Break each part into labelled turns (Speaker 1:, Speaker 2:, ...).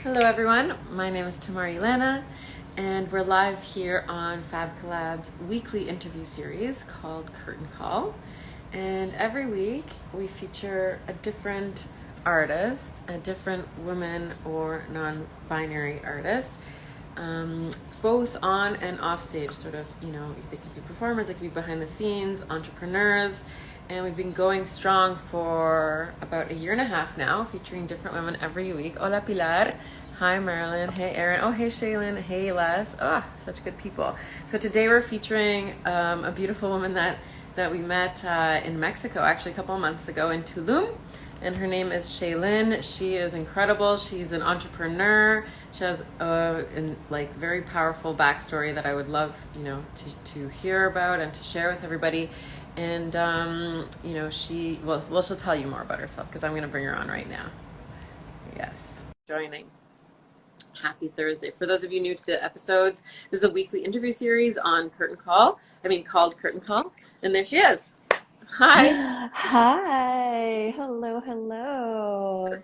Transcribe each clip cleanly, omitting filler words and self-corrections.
Speaker 1: Hello, everyone. My name is Tamari Lana, and we're live here on Fab Collab's weekly interview series called Curtain Call. And every week we feature a different artist, a different woman or non binary artist, both on and off stage, sort of, they could be performers, they could be behind the scenes, entrepreneurs. And we've been going strong for about a year and a half now, featuring different women every week. Hola, Pilar. Hi, Marilyn. Hey, Erin. Oh, hey, ShayInn. Hey, Les. Oh, such good people. So today we're featuring a beautiful woman that we met in Mexico, actually a couple of months ago in Tulum. And her name is ShayInn. She is incredible. She's an entrepreneur. She has a very powerful backstory that I would love, to hear about and to share with everybody. And she'll tell you more about herself because I'm going to bring her on right now. Yes, joining. Happy Thursday. For those of you new to the episodes, this is a weekly interview series on called Curtain Call. And there she is. Hi.
Speaker 2: Hi. Hello, hello.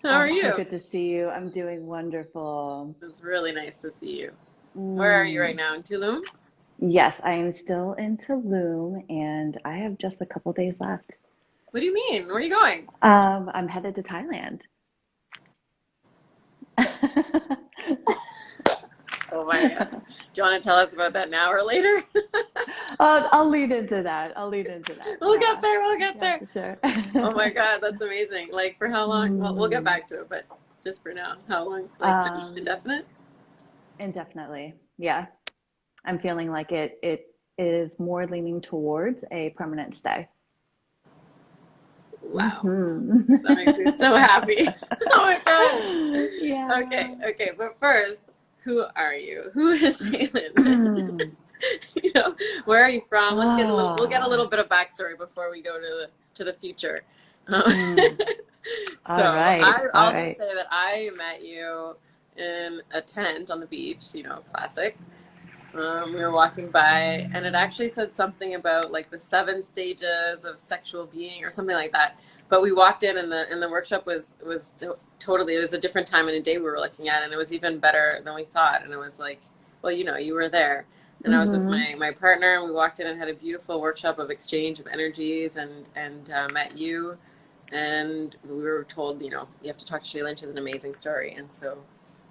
Speaker 1: How
Speaker 2: Oh,
Speaker 1: are
Speaker 2: it's so
Speaker 1: you?
Speaker 2: good to see you. I'm doing wonderful.
Speaker 1: It's really nice to see you. Where are you right
Speaker 2: Mm.
Speaker 1: now? In Tulum?
Speaker 2: Yes, I am still in Tulum and I have just a couple days left.
Speaker 1: What do you mean? Where are you going?
Speaker 2: I'm headed to Thailand.
Speaker 1: Oh my God. Do you want to tell us about that now or later?
Speaker 2: I'll lead into that. I'll lead into that.
Speaker 1: We'll get
Speaker 2: Yeah.
Speaker 1: there. We'll get
Speaker 2: Yeah,
Speaker 1: there.
Speaker 2: for sure.
Speaker 1: Oh my God, that's amazing. Like for how long? Well, we'll get
Speaker 2: Mm.
Speaker 1: back to it, but just for now, how long? Like
Speaker 2: Um,
Speaker 1: indefinite?
Speaker 2: Indefinitely. Yeah. I'm feeling like it is more leaning towards a permanent stay.
Speaker 1: Wow. That makes me so
Speaker 2: Mhm.
Speaker 1: happy. Oh my God. Okay,
Speaker 2: Yeah.
Speaker 1: okay. But first, who are you? Who is ShayInn? Where are you from? We'll get a little
Speaker 2: Ah.
Speaker 1: bit of backstory before we go to the future. Um,
Speaker 2: Mm. All
Speaker 1: so
Speaker 2: right. All
Speaker 1: I'll just
Speaker 2: right.
Speaker 1: say that I met you in a tent on the beach, classic. We were walking by, and it actually said something about like the seven stages of sexual being or something like that. But we walked in, and the workshop was totally, it was a different time and a day we were looking at, and it was even better than we thought. And it was like, well, you were there, and I was with
Speaker 2: Mm-hmm.
Speaker 1: my partner, and we walked in and had a beautiful workshop of exchange of energies, and met you, and we were told, you have to talk to ShayInn. She has an amazing story, and so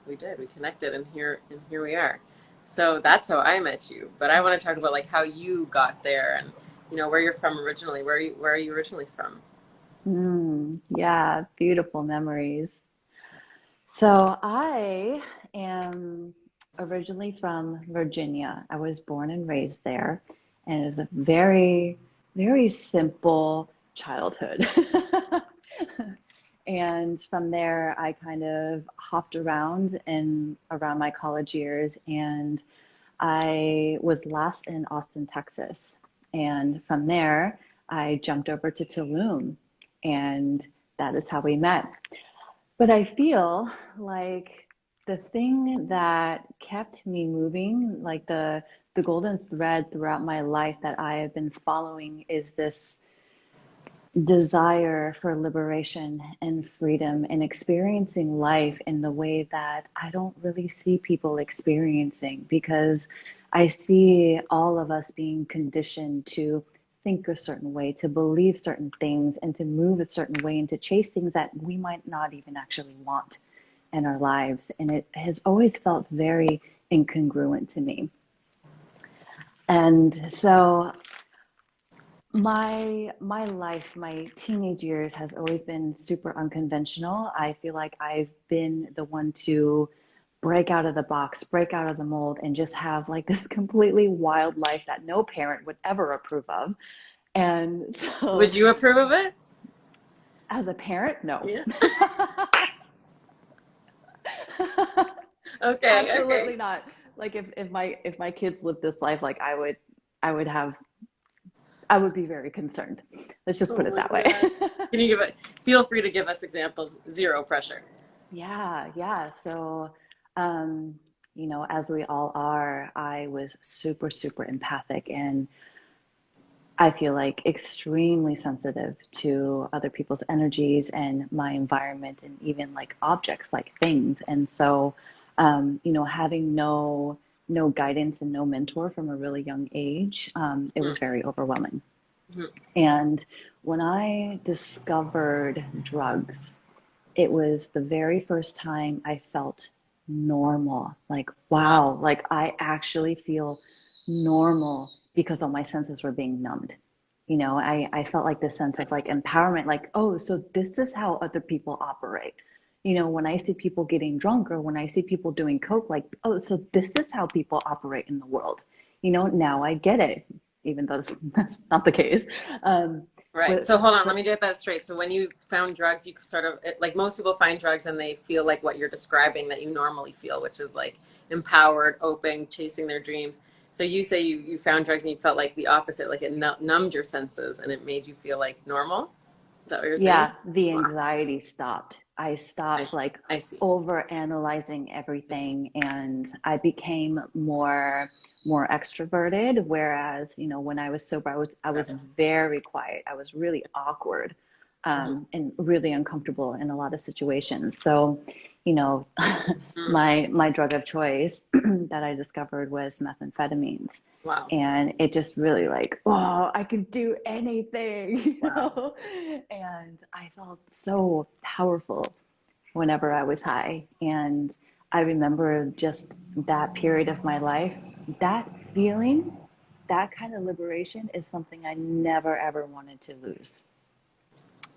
Speaker 1: we did. We connected, and here we are. So that's how I met you. But I want to talk about like how you got there and where you're from originally. Where are you originally from?
Speaker 2: Yeah, beautiful memories. So I am originally from Virginia. I was born and raised there, and it was a very, very simple childhood. And from there, I kind of hopped around in around my college years, and I was last in Austin, Texas. And from there, I jumped over to Tulum, and that is how we met. But I feel like the thing that kept me moving, like the golden thread throughout my life that I have been following is this desire for liberation and freedom and experiencing life in the way that I don't really see people experiencing because I see all of us being conditioned to think a certain way, to believe certain things, and to move a certain way and to chase things that we might not even actually want in our lives. And it has always felt very incongruent to me. And so my life, my teenage years has always been super unconventional. I feel like I've been the one to break out of the box, break out of the mold, and just have like this completely wild life that no parent would ever approve of. And
Speaker 1: Would
Speaker 2: so,
Speaker 1: you approve of it?
Speaker 2: as a parent, no.
Speaker 1: Yeah. Okay. Okay.
Speaker 2: Absolutely not. Like if my kids lived this life, like I would have I would be very concerned. Let's just put
Speaker 1: Oh
Speaker 2: it
Speaker 1: my
Speaker 2: that way.
Speaker 1: God. Can you give it? Feel free to give us examples. Zero pressure.
Speaker 2: Yeah, yeah. So, um, as we all are, I was super, super empathic, and I feel like extremely sensitive to other people's energies and my environment and even like objects, like things. And so, having no guidance and no mentor from a really young age, it was very overwhelming.
Speaker 1: Mhm.
Speaker 2: And when I discovered drugs, it was the very first time I felt normal. Like,
Speaker 1: Wow.
Speaker 2: wow, like I actually feel normal because all my senses were being numbed. I felt like this sense
Speaker 1: I
Speaker 2: of like
Speaker 1: see.
Speaker 2: empowerment, like, oh, so this is how other people operate. When I see people getting drunk or when I see people doing coke, like, oh, so this is how people operate in the world. Now I get it, even though that's not the case.
Speaker 1: Right.
Speaker 2: But
Speaker 1: So hold on, let
Speaker 2: but
Speaker 1: me get that straight. So when you found drugs, you sort of like most people find drugs and they feel like what you're describing that you normally feel, which is like empowered, open, chasing their dreams. So you say you found drugs and you felt like the opposite, like it numbed your senses and it made you feel like normal. Is that what you're saying?
Speaker 2: yeah, the
Speaker 1: Wow.
Speaker 2: anxiety stopped. I
Speaker 1: I
Speaker 2: stopped
Speaker 1: see.
Speaker 2: like
Speaker 1: I see.
Speaker 2: over analyzing
Speaker 1: I see.
Speaker 2: everything and I became more extroverted. Whereas, when I was sober, I was
Speaker 1: Got it.
Speaker 2: very quiet. I was really awkward,
Speaker 1: Mhm.
Speaker 2: and really uncomfortable in a lot of situations. So, you know,
Speaker 1: Mm.
Speaker 2: my drug of choice that I discovered was methamphetamines.
Speaker 1: Wow.
Speaker 2: And it just really like, oh, I could do anything,
Speaker 1: Wow.
Speaker 2: And I felt so powerful whenever I was high. And I remember just that period of my life, that feeling, that kind of liberation is something I never ever wanted to lose.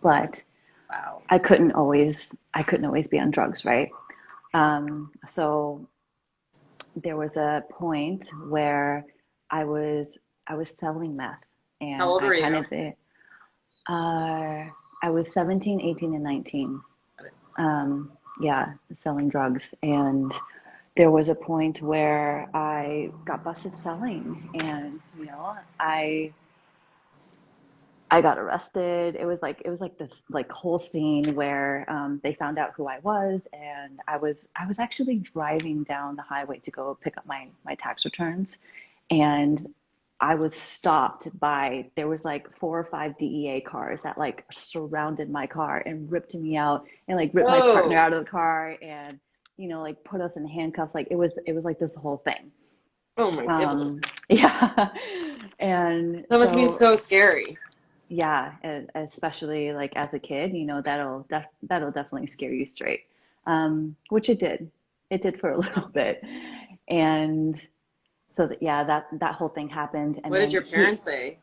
Speaker 2: But
Speaker 1: Wow.
Speaker 2: I couldn't always be on drugs, right? So there was a point where I was I was selling meth,
Speaker 1: How
Speaker 2: and
Speaker 1: old
Speaker 2: I
Speaker 1: were
Speaker 2: kind
Speaker 1: you?
Speaker 2: of I was 17, 18, and 19.
Speaker 1: Got it.
Speaker 2: Yeah, selling drugs, and there was a point where I got busted selling, and I got arrested. It was like this like whole scene where they found out who I was, and I was actually driving down the highway to go pick up my tax returns, and I was stopped by there was like 4 or 5 DEA cars that like surrounded my car and ripped me out and like ripped my partner
Speaker 1: Whoa.
Speaker 2: out of the car and like put us in handcuffs. Like it was like this whole thing.
Speaker 1: Oh my goodness.
Speaker 2: Yeah, and
Speaker 1: That must have been
Speaker 2: so
Speaker 1: so scary.
Speaker 2: yeah, especially like as a kid, that'll definitely scare you straight. Which it did. It did for a little bit. And so yeah, that whole thing happened. And
Speaker 1: What did
Speaker 2: then
Speaker 1: your parents say?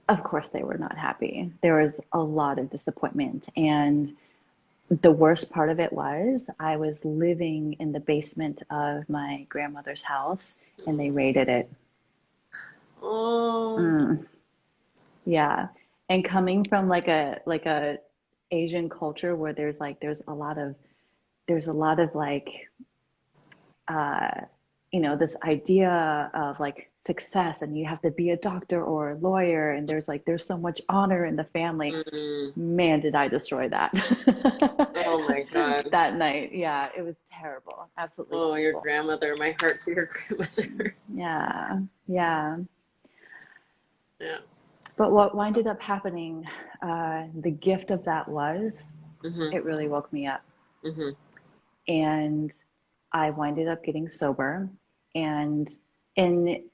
Speaker 2: of course, they were not happy. There was a lot of disappointment. And the worst part of it was I was living in the basement of my grandmother's house and they raided it.
Speaker 1: Oh,
Speaker 2: Mm, yeah. And coming from like a Asian culture where there's a lot of like uh this idea of like success and you have to be a doctor or a lawyer and there's so much honor in the family.
Speaker 1: mm.
Speaker 2: Man, did I destroy that.
Speaker 1: Oh my God.
Speaker 2: That night. Yeah, it was terrible. Absolutely
Speaker 1: Oh, your
Speaker 2: terrible.
Speaker 1: grandmother. My heart for your grandmother.
Speaker 2: Yeah. Yeah.
Speaker 1: Yeah.
Speaker 2: But what winded up happening, the gift of that was
Speaker 1: Mm-hmm.
Speaker 2: it really woke me up.
Speaker 1: Mm-hmm.
Speaker 2: And I winded up getting sober. And in,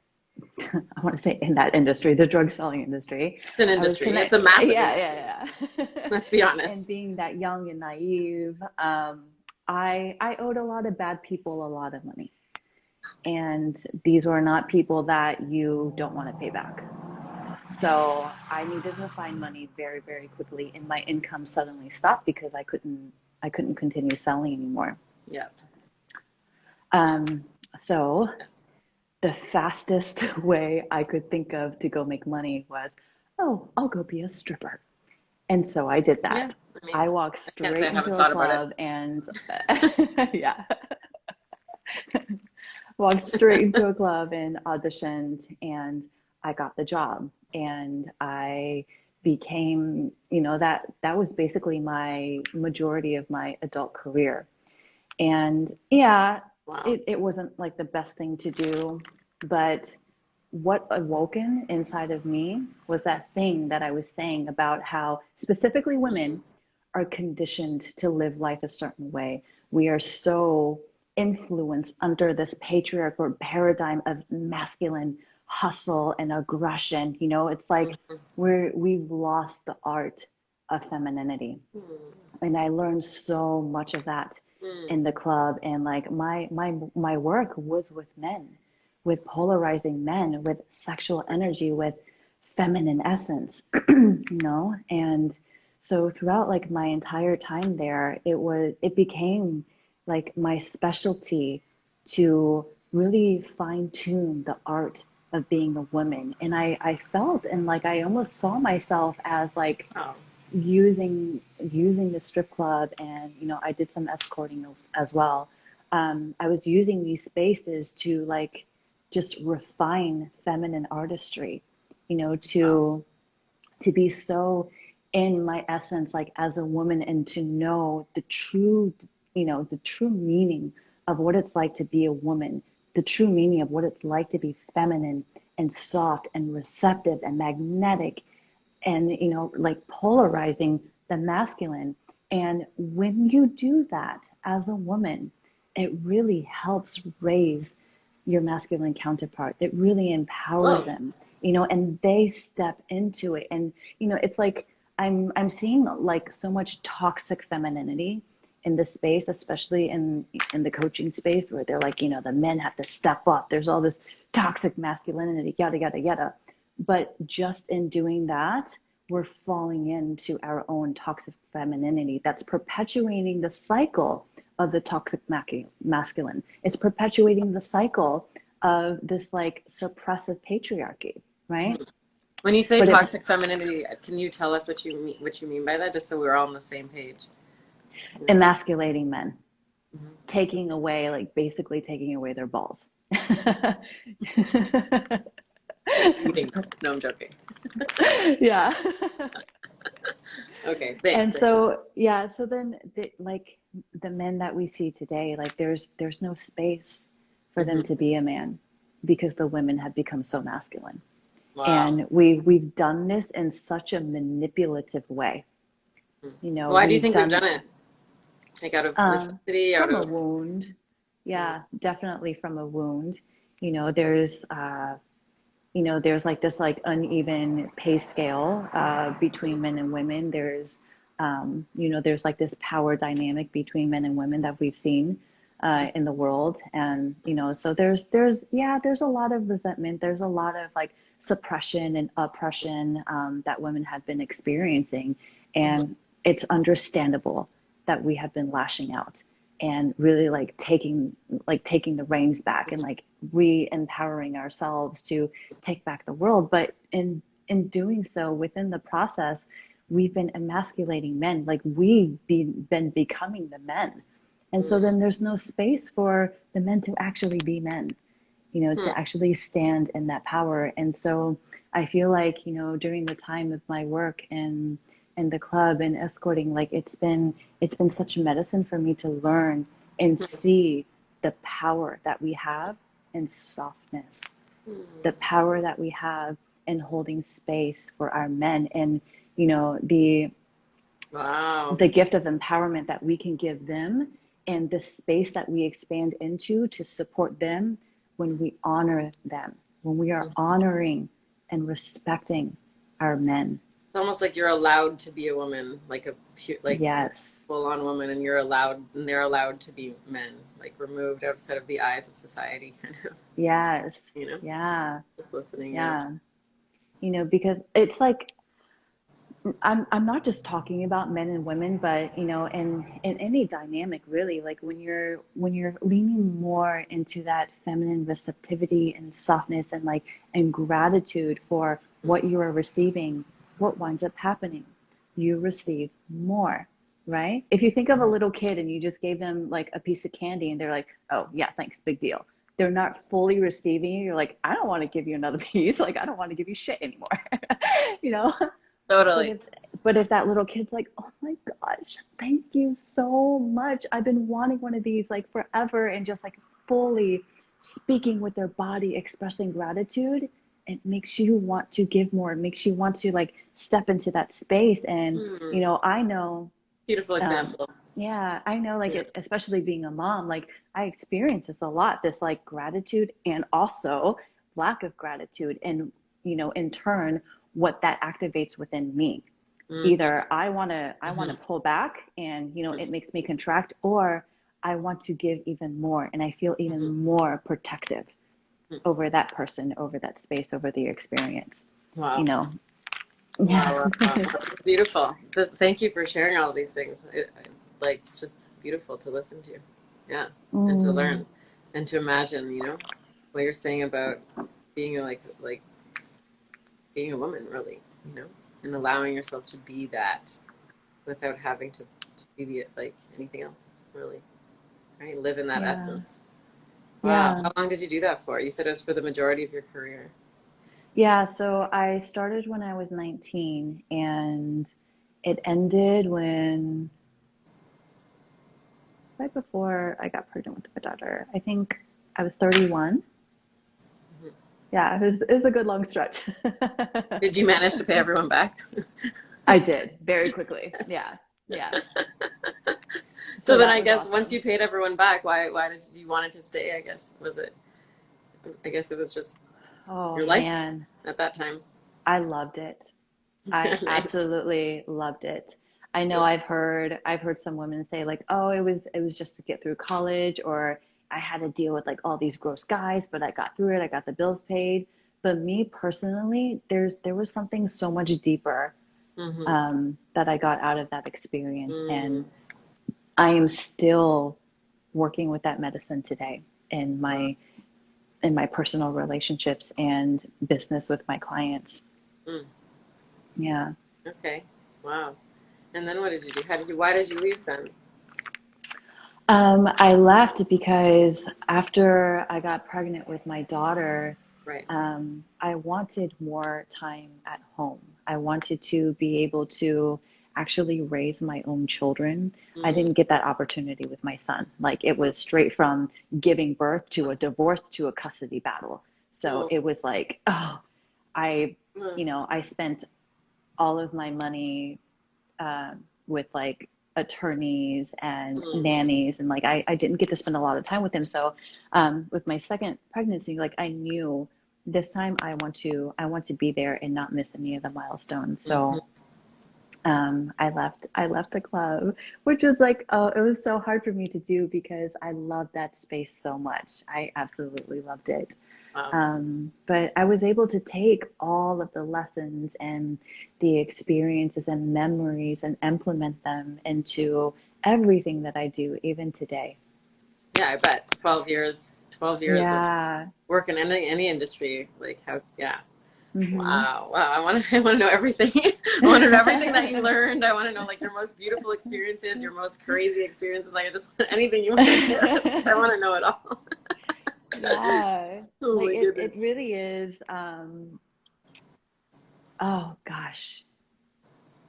Speaker 2: I want to say in that industry, the drug selling industry,
Speaker 1: It's an
Speaker 2: I was
Speaker 1: industry. It's a
Speaker 2: connect.
Speaker 1: massive
Speaker 2: Yeah,
Speaker 1: industry.
Speaker 2: yeah, yeah.
Speaker 1: Let's be
Speaker 2: And
Speaker 1: honest.
Speaker 2: being that young and naive, I owed a lot of bad people a lot of money. And these were not people that you don't want to pay back. So I needed to find money very, very quickly, and my income suddenly stopped because I couldn't continue selling anymore.
Speaker 1: Yeah. Yeah.
Speaker 2: Um, so the fastest way I could think of to go make money was, oh, I'll go be a stripper. And so I did
Speaker 1: Yeah.
Speaker 2: that.
Speaker 1: I mean,
Speaker 2: I walked
Speaker 1: I can't say
Speaker 2: straight
Speaker 1: I haven't
Speaker 2: into a
Speaker 1: thought about it.
Speaker 2: club and yeah, walked straight into a club and auditioned and I got the job and I became, that was basically my majority of my adult career. And yeah,
Speaker 1: Wow.
Speaker 2: it wasn't like the best thing to do. But what awoken inside of me was that thing that I was saying about how specifically women are conditioned to live life a certain way. We are so influenced under this patriarchal paradigm of masculine hustle and aggression. You know, it's like we've lost the art of femininity. And I learned so much of that in the club. And like my work was with men, with polarizing men, with sexual energy, with feminine essence, you know. And so throughout like my entire time there, it became like my specialty to really fine tune the art of being a woman. And I felt and like I almost saw myself as like
Speaker 1: Oh.
Speaker 2: using the strip club, and you know I did some escorting as well. I was using these spaces to like just refine feminine artistry, you know,
Speaker 1: Wow.
Speaker 2: to be so in my essence like as a woman, and to know the true, you know, the true meaning of what it's like to be a woman, the true meaning of what it's like to be feminine and soft and receptive and magnetic, and you know like polarizing the masculine. And when you do that as a woman, it really helps raise your masculine counterpart. It really empowers
Speaker 1: Oh.
Speaker 2: them, you know, and they step into it. And you know it's like I'm seeing like so much toxic femininity in the space, especially in the coaching space, where they're like, you know, the men have to step up, there's all this toxic masculinity, yada yada yada. But just in doing that, we're falling into our own toxic femininity that's perpetuating the cycle of the toxic masculine. It's perpetuating the cycle of this like suppressive patriarchy, right?
Speaker 1: When you say
Speaker 2: But it
Speaker 1: toxic femininity, can you tell us what you mean by that, just so we're all on the same page?
Speaker 2: emasculating men,
Speaker 1: Mhm.
Speaker 2: taking away, like basically taking away their balls.
Speaker 1: Eating. No, I'm joking.
Speaker 2: Yeah.
Speaker 1: Okay, thanks.
Speaker 2: And so, yeah, so then like the men that we see today, like there's no space for them to
Speaker 1: Hmm.
Speaker 2: be a man because the women have become so masculine.
Speaker 1: Wow.
Speaker 2: And we've done this in such a manipulative way. You know,
Speaker 1: Why do you
Speaker 2: we've
Speaker 1: think we've
Speaker 2: done
Speaker 1: done it? Like out of
Speaker 2: um,
Speaker 1: necessity, out
Speaker 2: from a
Speaker 1: of.
Speaker 2: wound.
Speaker 1: Mm,
Speaker 2: Yeah, definitely from a wound. You know, there's like this like uneven pay scale between men and women. There's like this power dynamic between men and women that we've seen in the world. And you know, so there's a lot of resentment, there's a lot of like suppression and oppression that women have been experiencing.
Speaker 1: mhm,
Speaker 2: And it's understandable that we have been lashing out and really like taking the reins back and like re-empowering ourselves to take back the world. But in doing so, within the process, we've been emasculating men, like been becoming the men. And so
Speaker 1: mm,
Speaker 2: then there's no space for the men to actually be men, you know,
Speaker 1: hmm,
Speaker 2: to actually stand in that power. And so I feel like, you know, during the time of my work in the club and escorting, like it's been such a medicine for me to learn and see the power that we have in softness, the
Speaker 1: hmm.
Speaker 2: power that we have in holding space for our men, and you know
Speaker 1: Wow.
Speaker 2: the gift of empowerment that we can give them, and the space that we expand into to support them when we honor them, when we are
Speaker 1: It's
Speaker 2: honoring and respecting our men.
Speaker 1: almost like you're allowed to be a woman, like
Speaker 2: Yes.
Speaker 1: full on woman, and you're allowed, and they're allowed to be men, like removed outside of the eyes of society, kind of,
Speaker 2: Yes.
Speaker 1: you know,
Speaker 2: Yeah.
Speaker 1: just listening in.
Speaker 2: Yeah. You know, because it's like I'm not just talking about men and women, but you know, in any dynamic really, like when you're leaning more into that feminine receptivity and softness and like and gratitude for what you are receiving, what winds up happening? You receive more, right? If you think of a little kid and you just gave them like a piece of candy and they're like, oh yeah, thanks, big deal. They're not fully receiving it. You're like, I don't want to give you another piece. Like, I don't want to give you shit anymore. You know? But
Speaker 1: Totally.
Speaker 2: if that little kid's like, oh my gosh, thank you so much. I've been wanting one of these like forever, and just like fully speaking with their body, expressing gratitude, it makes you want to give more. It makes you want to like step into that space. And,
Speaker 1: Hmm.
Speaker 2: I know,
Speaker 1: Beautiful
Speaker 2: um,
Speaker 1: example.
Speaker 2: yeah, I know like
Speaker 1: Yeah.
Speaker 2: it, especially being a mom, like I experience this a lot, this like gratitude and also lack of gratitude. And, in turn, what that activates within me.
Speaker 1: Hmm.
Speaker 2: Either I want to
Speaker 1: Hmm.
Speaker 2: pull back and, it makes me contract, or I want to give even more and I feel
Speaker 1: Hmm.
Speaker 2: even more protective
Speaker 1: Hmm.
Speaker 2: over that person, over that space, over the experience. You
Speaker 1: Wow.
Speaker 2: know,
Speaker 1: Wow,
Speaker 2: yeah.
Speaker 1: wow, wow. That's beautiful. Thank you for sharing all these things. Like, it's just beautiful to listen to. Yeah. And to
Speaker 2: Mm,
Speaker 1: learn and to imagine, what you're saying about being like being a woman, really, and allowing yourself to be that without having to be like anything else, really, right? Live in that
Speaker 2: yeah.
Speaker 1: essence. Wow.
Speaker 2: Yeah.
Speaker 1: How long did you do that for? You said it was for the majority of your career.
Speaker 2: Yeah. So I started when I was 19 and it ended when right before I got pregnant with my daughter. I think I was 31.
Speaker 1: Mhm.
Speaker 2: Yeah, it was a good long stretch.
Speaker 1: Did you manage to pay everyone back?
Speaker 2: I did very quickly. Yeah. Yeah.
Speaker 1: So
Speaker 2: So
Speaker 1: then
Speaker 2: that
Speaker 1: I
Speaker 2: was
Speaker 1: guess once you
Speaker 2: awesome.
Speaker 1: paid everyone back, why did you wanted to stay? I guess I guess it was just
Speaker 2: Oh
Speaker 1: your life
Speaker 2: man,
Speaker 1: at that time.
Speaker 2: I loved it. I
Speaker 1: Nice.
Speaker 2: absolutely loved it. I know
Speaker 1: Yeah.
Speaker 2: I've heard some women say like, "Oh, it was just to get through college," or I had to deal with like all these gross guys, but I got through it. I got the bills paid. But me personally, there was something so much deeper
Speaker 1: Mm-hmm.
Speaker 2: that I got out of that experience,
Speaker 1: Mm.
Speaker 2: and I am still working with that medicine today in
Speaker 1: Wow.
Speaker 2: my personal relationships and business with my clients.
Speaker 1: Mm.
Speaker 2: Yeah.
Speaker 1: Okay. Wow. And then what did you do? Why did you leave then?
Speaker 2: I left because after I got pregnant with my daughter,
Speaker 1: Right.
Speaker 2: I wanted more time at home. I wanted to be able to actually raise my own children. I
Speaker 1: Mm.
Speaker 2: didn't get that opportunity with my son. Like it was straight from giving birth to a divorce to a custody battle. So
Speaker 1: Oh.
Speaker 2: it was like, oh, I,
Speaker 1: Mm.
Speaker 2: I spent all of my money with like attorneys and
Speaker 1: Mm.
Speaker 2: nannies and like I didn't get to spend a lot of time with him. So with my second pregnancy, like I knew this time I want to be there and not miss any of the milestones.
Speaker 1: Mm-hmm.
Speaker 2: So I left the club, which was like, oh, it was so hard for me to do because I loved that space so much. I absolutely loved it.
Speaker 1: Wow.
Speaker 2: But I was able to take all of the lessons and the experiences and memories and implement them into everything that I do, even today.
Speaker 1: Yeah, I bet 12 years. 12 years of
Speaker 2: Yeah.
Speaker 1: work in any industry. Like how? Yeah.
Speaker 2: Hmm.
Speaker 1: Wow, wow. I want to know everything. I want to know everything that you learned. I want to know like your most beautiful experiences, your most crazy experiences. Like I just want anything you want to share. I want to know it all.
Speaker 2: Yeah.
Speaker 1: Oh
Speaker 2: Like
Speaker 1: my
Speaker 2: it
Speaker 1: goodness.
Speaker 2: really is, oh gosh,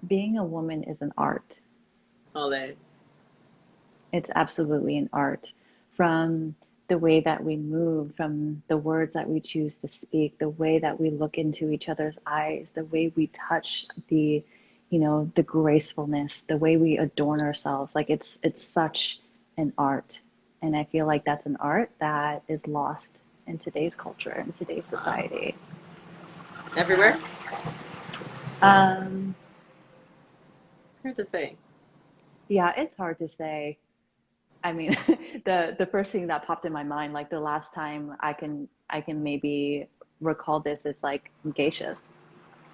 Speaker 2: being a woman is an art.
Speaker 1: All day.
Speaker 2: It's absolutely an art. From the way that we move, from the words that we choose to speak, the way that we look into each other's eyes, the way we touch the gracefulness, the way we adorn ourselves. Like it's such an art. And I feel like that's an art that is lost in today's culture, in today's
Speaker 1: Wow.
Speaker 2: society.
Speaker 1: Everywhere?
Speaker 2: Um,
Speaker 1: Hard to say.
Speaker 2: yeah, it's hard to say. I mean, the first thing that popped in my mind, like the last time I can maybe recall this is like geishas,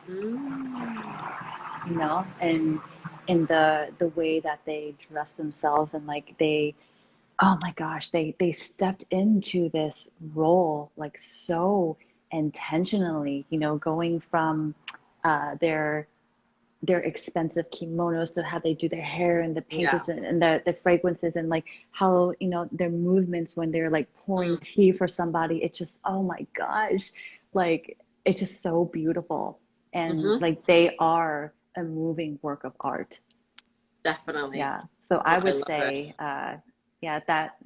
Speaker 1: Mm.
Speaker 2: and in the way that they dress themselves and like oh my gosh, they stepped into this role like so intentionally, going from their expensive kimonos to how they do their hair and the
Speaker 1: Yeah.
Speaker 2: pages and the fragrances and like how their movements when they're like pouring
Speaker 1: Mm.
Speaker 2: tea for somebody. It's just, oh my gosh, like it's just so beautiful, and
Speaker 1: Mm-hmm.
Speaker 2: like they are a moving work of art.
Speaker 1: Definitely.
Speaker 2: Yeah, so I
Speaker 1: Oh, I
Speaker 2: would
Speaker 1: love it.
Speaker 2: say yeah, that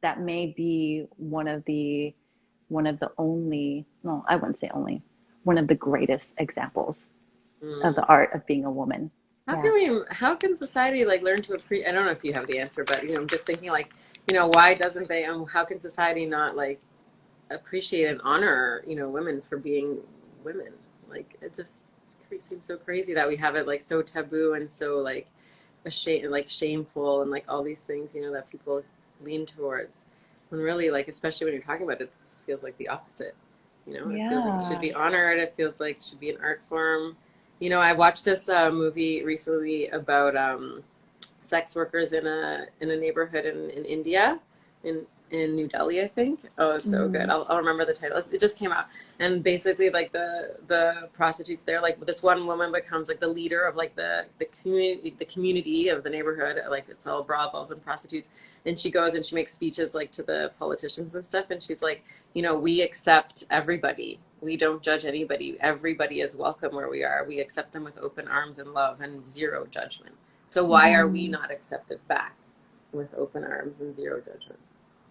Speaker 2: that may be one of the only, no, I wouldn't say only, one of the greatest examples of the
Speaker 1: Mm.
Speaker 2: art of being a woman. Yeah.
Speaker 1: How can society like learn to appreciate, I don't know if you have the answer, but I'm just thinking like, why doesn't they, how can society not like appreciate and honor, women for being women? Like it just seems so crazy that we have it like so taboo and so like shameful and like all these things, that people lean towards. When really, like, especially when you're talking about it, it feels like the opposite. It feels like it should
Speaker 2: Yeah.
Speaker 1: be honored. It feels like it should be an art form. I watched this movie recently about sex workers in a neighborhood in India, in New Delhi, I think. Oh, it's so good.
Speaker 2: Mm,
Speaker 1: I'll remember the title. It just came out, and basically, like the prostitutes there, like this one woman becomes like the leader of like the community of the neighborhood. Like it's all brothels and prostitutes, and she goes and she makes speeches like to the politicians and stuff, and she's like, we accept everybody. We don't judge anybody. Everybody is welcome where we are. We accept them with open arms and love and zero judgment. So why are we
Speaker 2: mm-hmm,
Speaker 1: not accepted back with open arms and zero judgment?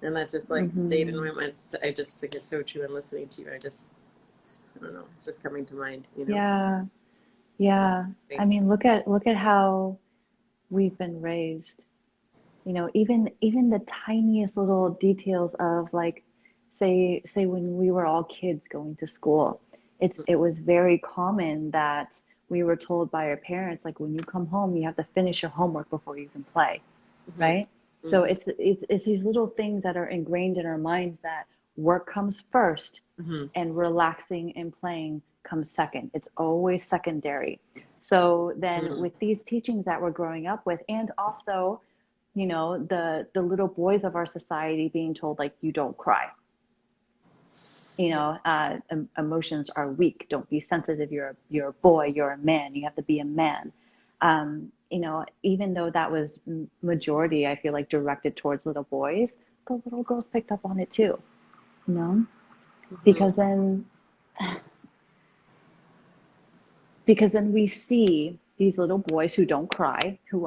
Speaker 1: And that just like stayed in
Speaker 2: mm-hmm.
Speaker 1: my mind. I just think it's so true. And listening to you, I don't know, it's just coming to mind.
Speaker 2: Yeah. Yeah. I mean, look at how we've been raised. Even the tiniest little details of like, say when we were all kids going to school, it was very common that we were told by our parents, like, when you come home, you have to finish your homework before you can play,
Speaker 1: Mm-hmm.
Speaker 2: right? So
Speaker 1: Mm-hmm.
Speaker 2: it's these little things that are ingrained in our minds that work comes first
Speaker 1: Mm-hmm.
Speaker 2: and relaxing and playing comes second. It's always secondary. So then
Speaker 1: Mm-hmm.
Speaker 2: with these teachings that we're growing up with, and also, the little boys of our society being told, like, you don't cry, emotions are weak, don't be sensitive, you're a boy, you're a man, you have to be a man. Even though that was majority, I feel like, directed towards little boys, the little girls picked up on it too, you know
Speaker 1: Mm-hmm.
Speaker 2: because then because then we see these little boys who don't cry, who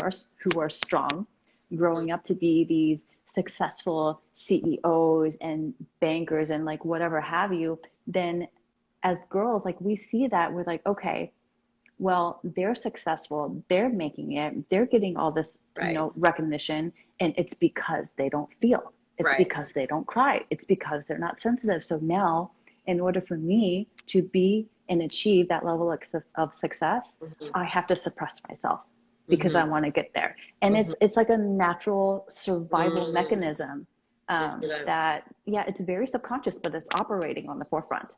Speaker 2: are strong, growing up to be these successful CEOs and bankers and like whatever have you. Then as girls, like, we see that, we're like, okay, well, they're successful, they're making it, they're getting all this,
Speaker 1: Right.
Speaker 2: recognition, and it's because they don't feel. It's
Speaker 1: Right.
Speaker 2: because they don't cry. It's because they're not sensitive. So now, in order for me to be and achieve that level of success,
Speaker 1: Mm-hmm.
Speaker 2: I have to suppress myself because I
Speaker 1: Mm-hmm.
Speaker 2: want to get there. And
Speaker 1: Mm-hmm.
Speaker 2: it's like a natural survival
Speaker 1: Mm-hmm.
Speaker 2: mechanism,
Speaker 1: I see that.
Speaker 2: that, yeah, it's very subconscious, but it's operating on the forefront.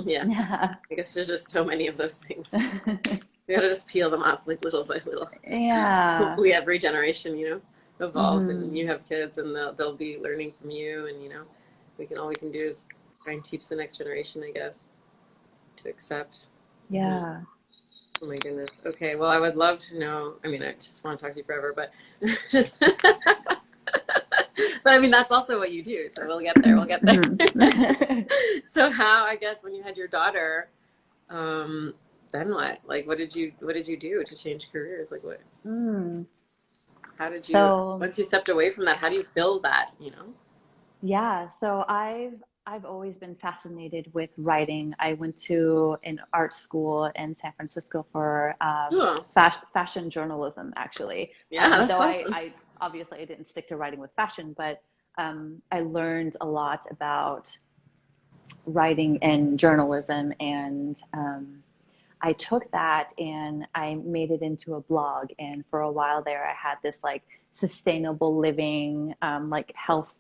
Speaker 1: Yeah.
Speaker 2: Yeah.
Speaker 1: I guess there's just so many of those things. We gotta just peel them off like little by little.
Speaker 2: Yeah.
Speaker 1: Hopefully every generation, evolves and
Speaker 2: Hmm.
Speaker 1: you have kids and they'll be learning from you and all we can do is try and teach the next generation, I guess, to accept. Hmm.
Speaker 2: Yeah.
Speaker 1: Oh my goodness. Okay, well I would love to know. I mean, I just want to talk to you forever, but just but I mean that's also what you do, so we'll get there. We'll get there.
Speaker 2: Mhm.
Speaker 1: So how, I guess, when you had your daughter, um, then what? Like what did you do to change careers? Like what
Speaker 2: Mm.
Speaker 1: how did you
Speaker 2: So,
Speaker 1: once you stepped away from that, how do you fill that?
Speaker 2: yeah, so I've always been fascinated with writing. I went to an art school in San Francisco for
Speaker 1: Oh,
Speaker 2: fashion journalism, actually.
Speaker 1: yeah, that's
Speaker 2: Though
Speaker 1: awesome.
Speaker 2: I obviously I didn't stick to writing with fashion, but I learned a lot about writing and journalism, and I took that and I made it into a blog. And for a while there, I had this like sustainable living, like health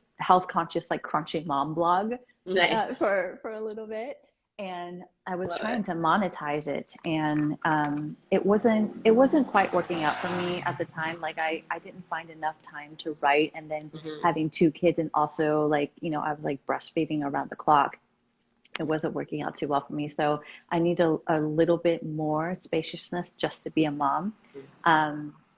Speaker 2: conscious, like crunchy mom blog,
Speaker 1: Nice.
Speaker 2: for a little bit. And I was
Speaker 1: Love
Speaker 2: trying
Speaker 1: it.
Speaker 2: to monetize it, and it wasn't quite working out for me at the time. Like, I didn't find enough time to write, and then
Speaker 1: Hmm.
Speaker 2: having two kids, and also, like, I was like breastfeeding around the clock, it wasn't working out too well for me. So I need a little bit more spaciousness just to be a mom.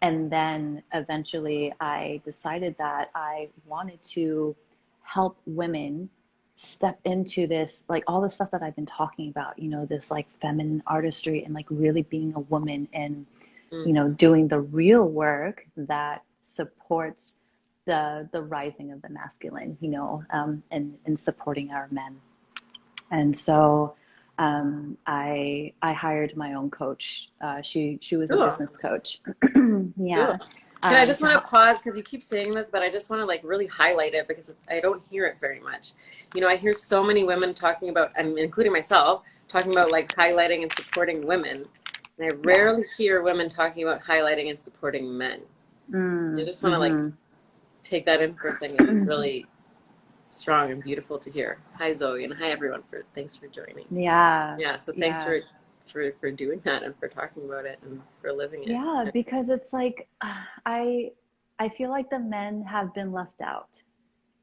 Speaker 2: And then eventually I decided that I wanted to help women step into this, like, all the stuff that I've been talking about, this like feminine artistry, and like really being a woman, and
Speaker 1: Hmm.
Speaker 2: doing the real work that supports the rising of the masculine, and supporting our men. And so I hired my own coach. She was a
Speaker 1: Cool.
Speaker 2: business coach.
Speaker 1: Cool.
Speaker 2: Yeah.
Speaker 1: And I just want to pause because you keep saying this, but I just want to like really highlight it because I don't hear it very much. I hear so many women talking about, and including myself, talking about like highlighting and supporting women. And I rarely hear women talking about highlighting and supporting men. I just want to like take that in for a second. It's really strong and beautiful to hear. Hi Zoe, and hi everyone. Thanks for joining.
Speaker 2: Yeah.
Speaker 1: So thanks for doing that and for talking about it and for living it.
Speaker 2: Yeah, because it's like I feel like the men have been left out,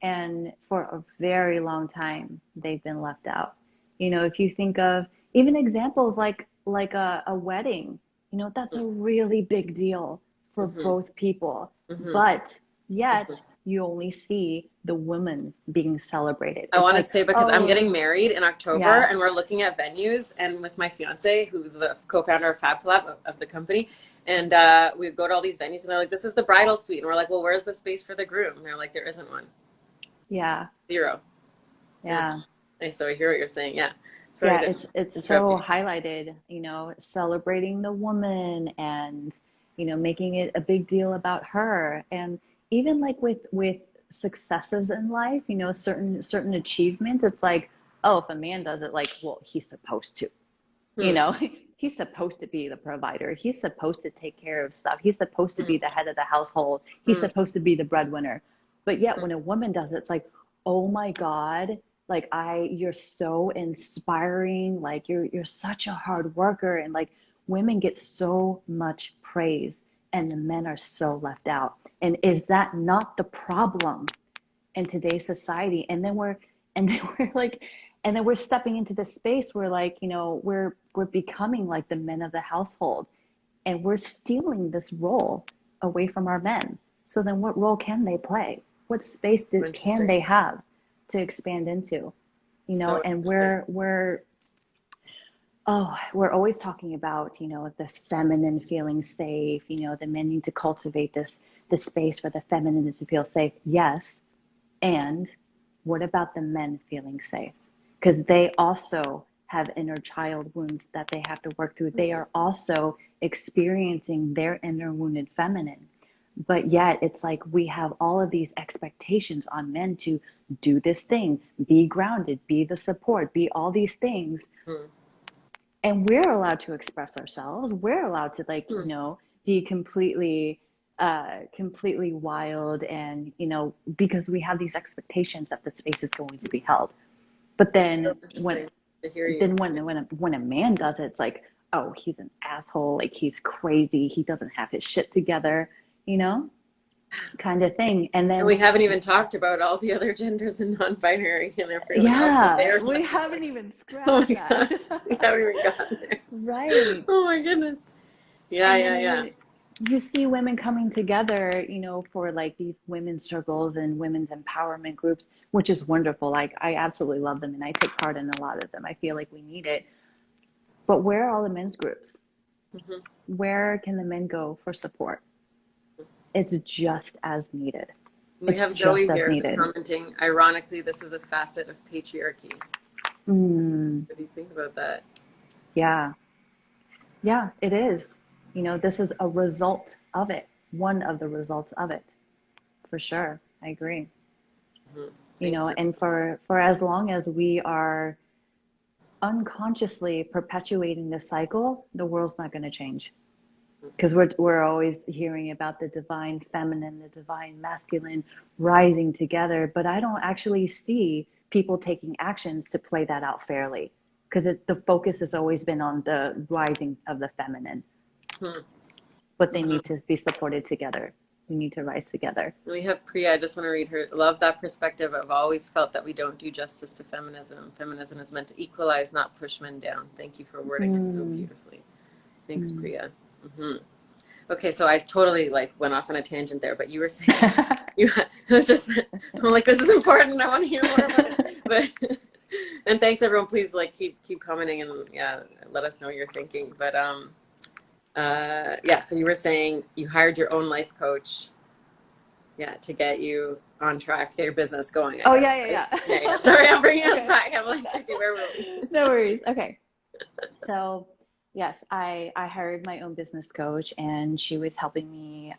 Speaker 2: and for a very long time they've been left out. If you think of even examples like a wedding, that's a really big deal for both people, but yet you only see the women being celebrated.
Speaker 1: I want to say because I'm getting married in October and we're looking at venues, and with my fiance, who's the co-founder of Fab Collab of the company, and we go to all these venues and they're like, this is the bridal suite, and we're like, well, where's the space for the groom? And they're like, there isn't one.
Speaker 2: Yeah.
Speaker 1: Zero.
Speaker 2: Yeah.
Speaker 1: So I hear what you're saying. Yeah.
Speaker 2: Sorry, it's so highlighted, celebrating the woman and, making it a big deal about her. And even like with successes in life, certain achievements, it's like, oh, if a man does it, like, well, he's supposed to, he's supposed to be the provider. He's supposed to take care of stuff. He's supposed to be the head of the household. He's supposed to be the breadwinner. But yet when a woman does it, it's like, oh my God, like you're so inspiring. Like you're such a hard worker. And like women get so much praise and the men are so left out. And is that not the problem in today's society? And then we're stepping into this space where like, we're becoming like the men of the household, and we're stealing this role away from our men. So then what role can they play? What space can they have to expand into? And we're always talking about, the feminine feeling safe, the men need to cultivate this space for the feminine to feel safe. Yes. And what about the men feeling safe? Because they also have inner child wounds that they have to work through. They are also experiencing their inner wounded feminine. But yet it's like we have all of these expectations on men to do this thing, be grounded, be the support, be all these things. And we're allowed to express ourselves. We're allowed to be completely wild, and, because we have these expectations that the space is going to be held. But then when a man does it, it's like, oh, he's an asshole. Like he's crazy. He doesn't have his shit together, kind of thing. And
Speaker 1: we haven't even talked about all the other genders and non-binary and everyone else.
Speaker 2: We haven't even scratched that.
Speaker 1: We haven't even gotten there.
Speaker 2: Right.
Speaker 1: Oh my goodness. Yeah.
Speaker 2: You see women coming together, for like these women's circles and women's empowerment groups, which is wonderful. Like I absolutely love them and I take part in a lot of them. I feel like we need it. But where are all the men's groups? Where can the men go for support? It's just as needed.
Speaker 1: We have Zoe here who's commenting, ironically, this is a facet of patriarchy. What do you think about that?
Speaker 2: Yeah, it is. This is a result of it. One of the results of it, for sure. I agree. And for as long as we are unconsciously perpetuating this cycle, the world's not going to change. Because we're always hearing about the divine feminine, the divine masculine rising together, but I don't actually see people taking actions to play that out fairly, because the focus has always been on the rising of the feminine. But they need to be supported together. We need to rise together.
Speaker 1: We have Priya. I just want to read her. Love that perspective. I've always felt that we don't do justice to feminism. Feminism is meant to equalize, not push men down. Thank you for wording it so beautifully. Thanks, Priya. Okay, so I totally went off on a tangent there, but you were saying it was just, I'm like, this is important. I want to hear more about it. But and thanks everyone. Please keep commenting and let us know what you're thinking. But so you were saying you hired your own life coach. Yeah, to get you on track, get your business going, I
Speaker 2: Oh,
Speaker 1: guess,
Speaker 2: yeah,
Speaker 1: right?
Speaker 2: yeah,
Speaker 1: Yeah, yeah.
Speaker 2: yeah.
Speaker 1: Sorry, I'm bringing us
Speaker 2: Okay.
Speaker 1: back. I'm like, okay, where were we?
Speaker 2: No worries. Okay. So, yes, I hired my own business coach, and she was helping me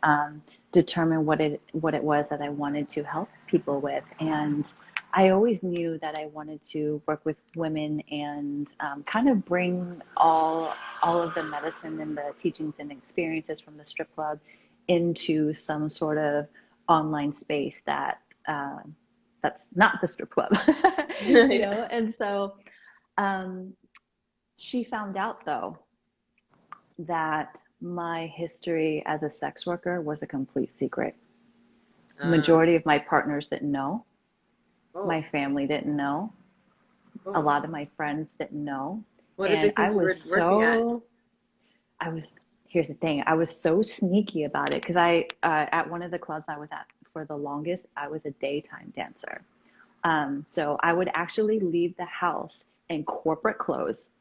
Speaker 2: determine what it was that I wanted to help people with. And I always knew that I wanted to work with women and kind of bring all of the medicine and the teachings and experiences from the strip club into some sort of online space that's not the strip club,
Speaker 1: Yeah.
Speaker 2: And so. Um, she found out, though, that my history as a sex worker was a complete secret.
Speaker 1: Uh,
Speaker 2: Majority of my partners didn't know.
Speaker 1: oh,
Speaker 2: My family didn't know. A
Speaker 1: oh.
Speaker 2: lot of my friends didn't know.
Speaker 1: What did they
Speaker 2: And
Speaker 1: think you were working at?
Speaker 2: I was, here's the thing, I was so sneaky about it because at one of the clubs I was at for the longest, I was a daytime dancer. So I would actually leave the house in corporate clothes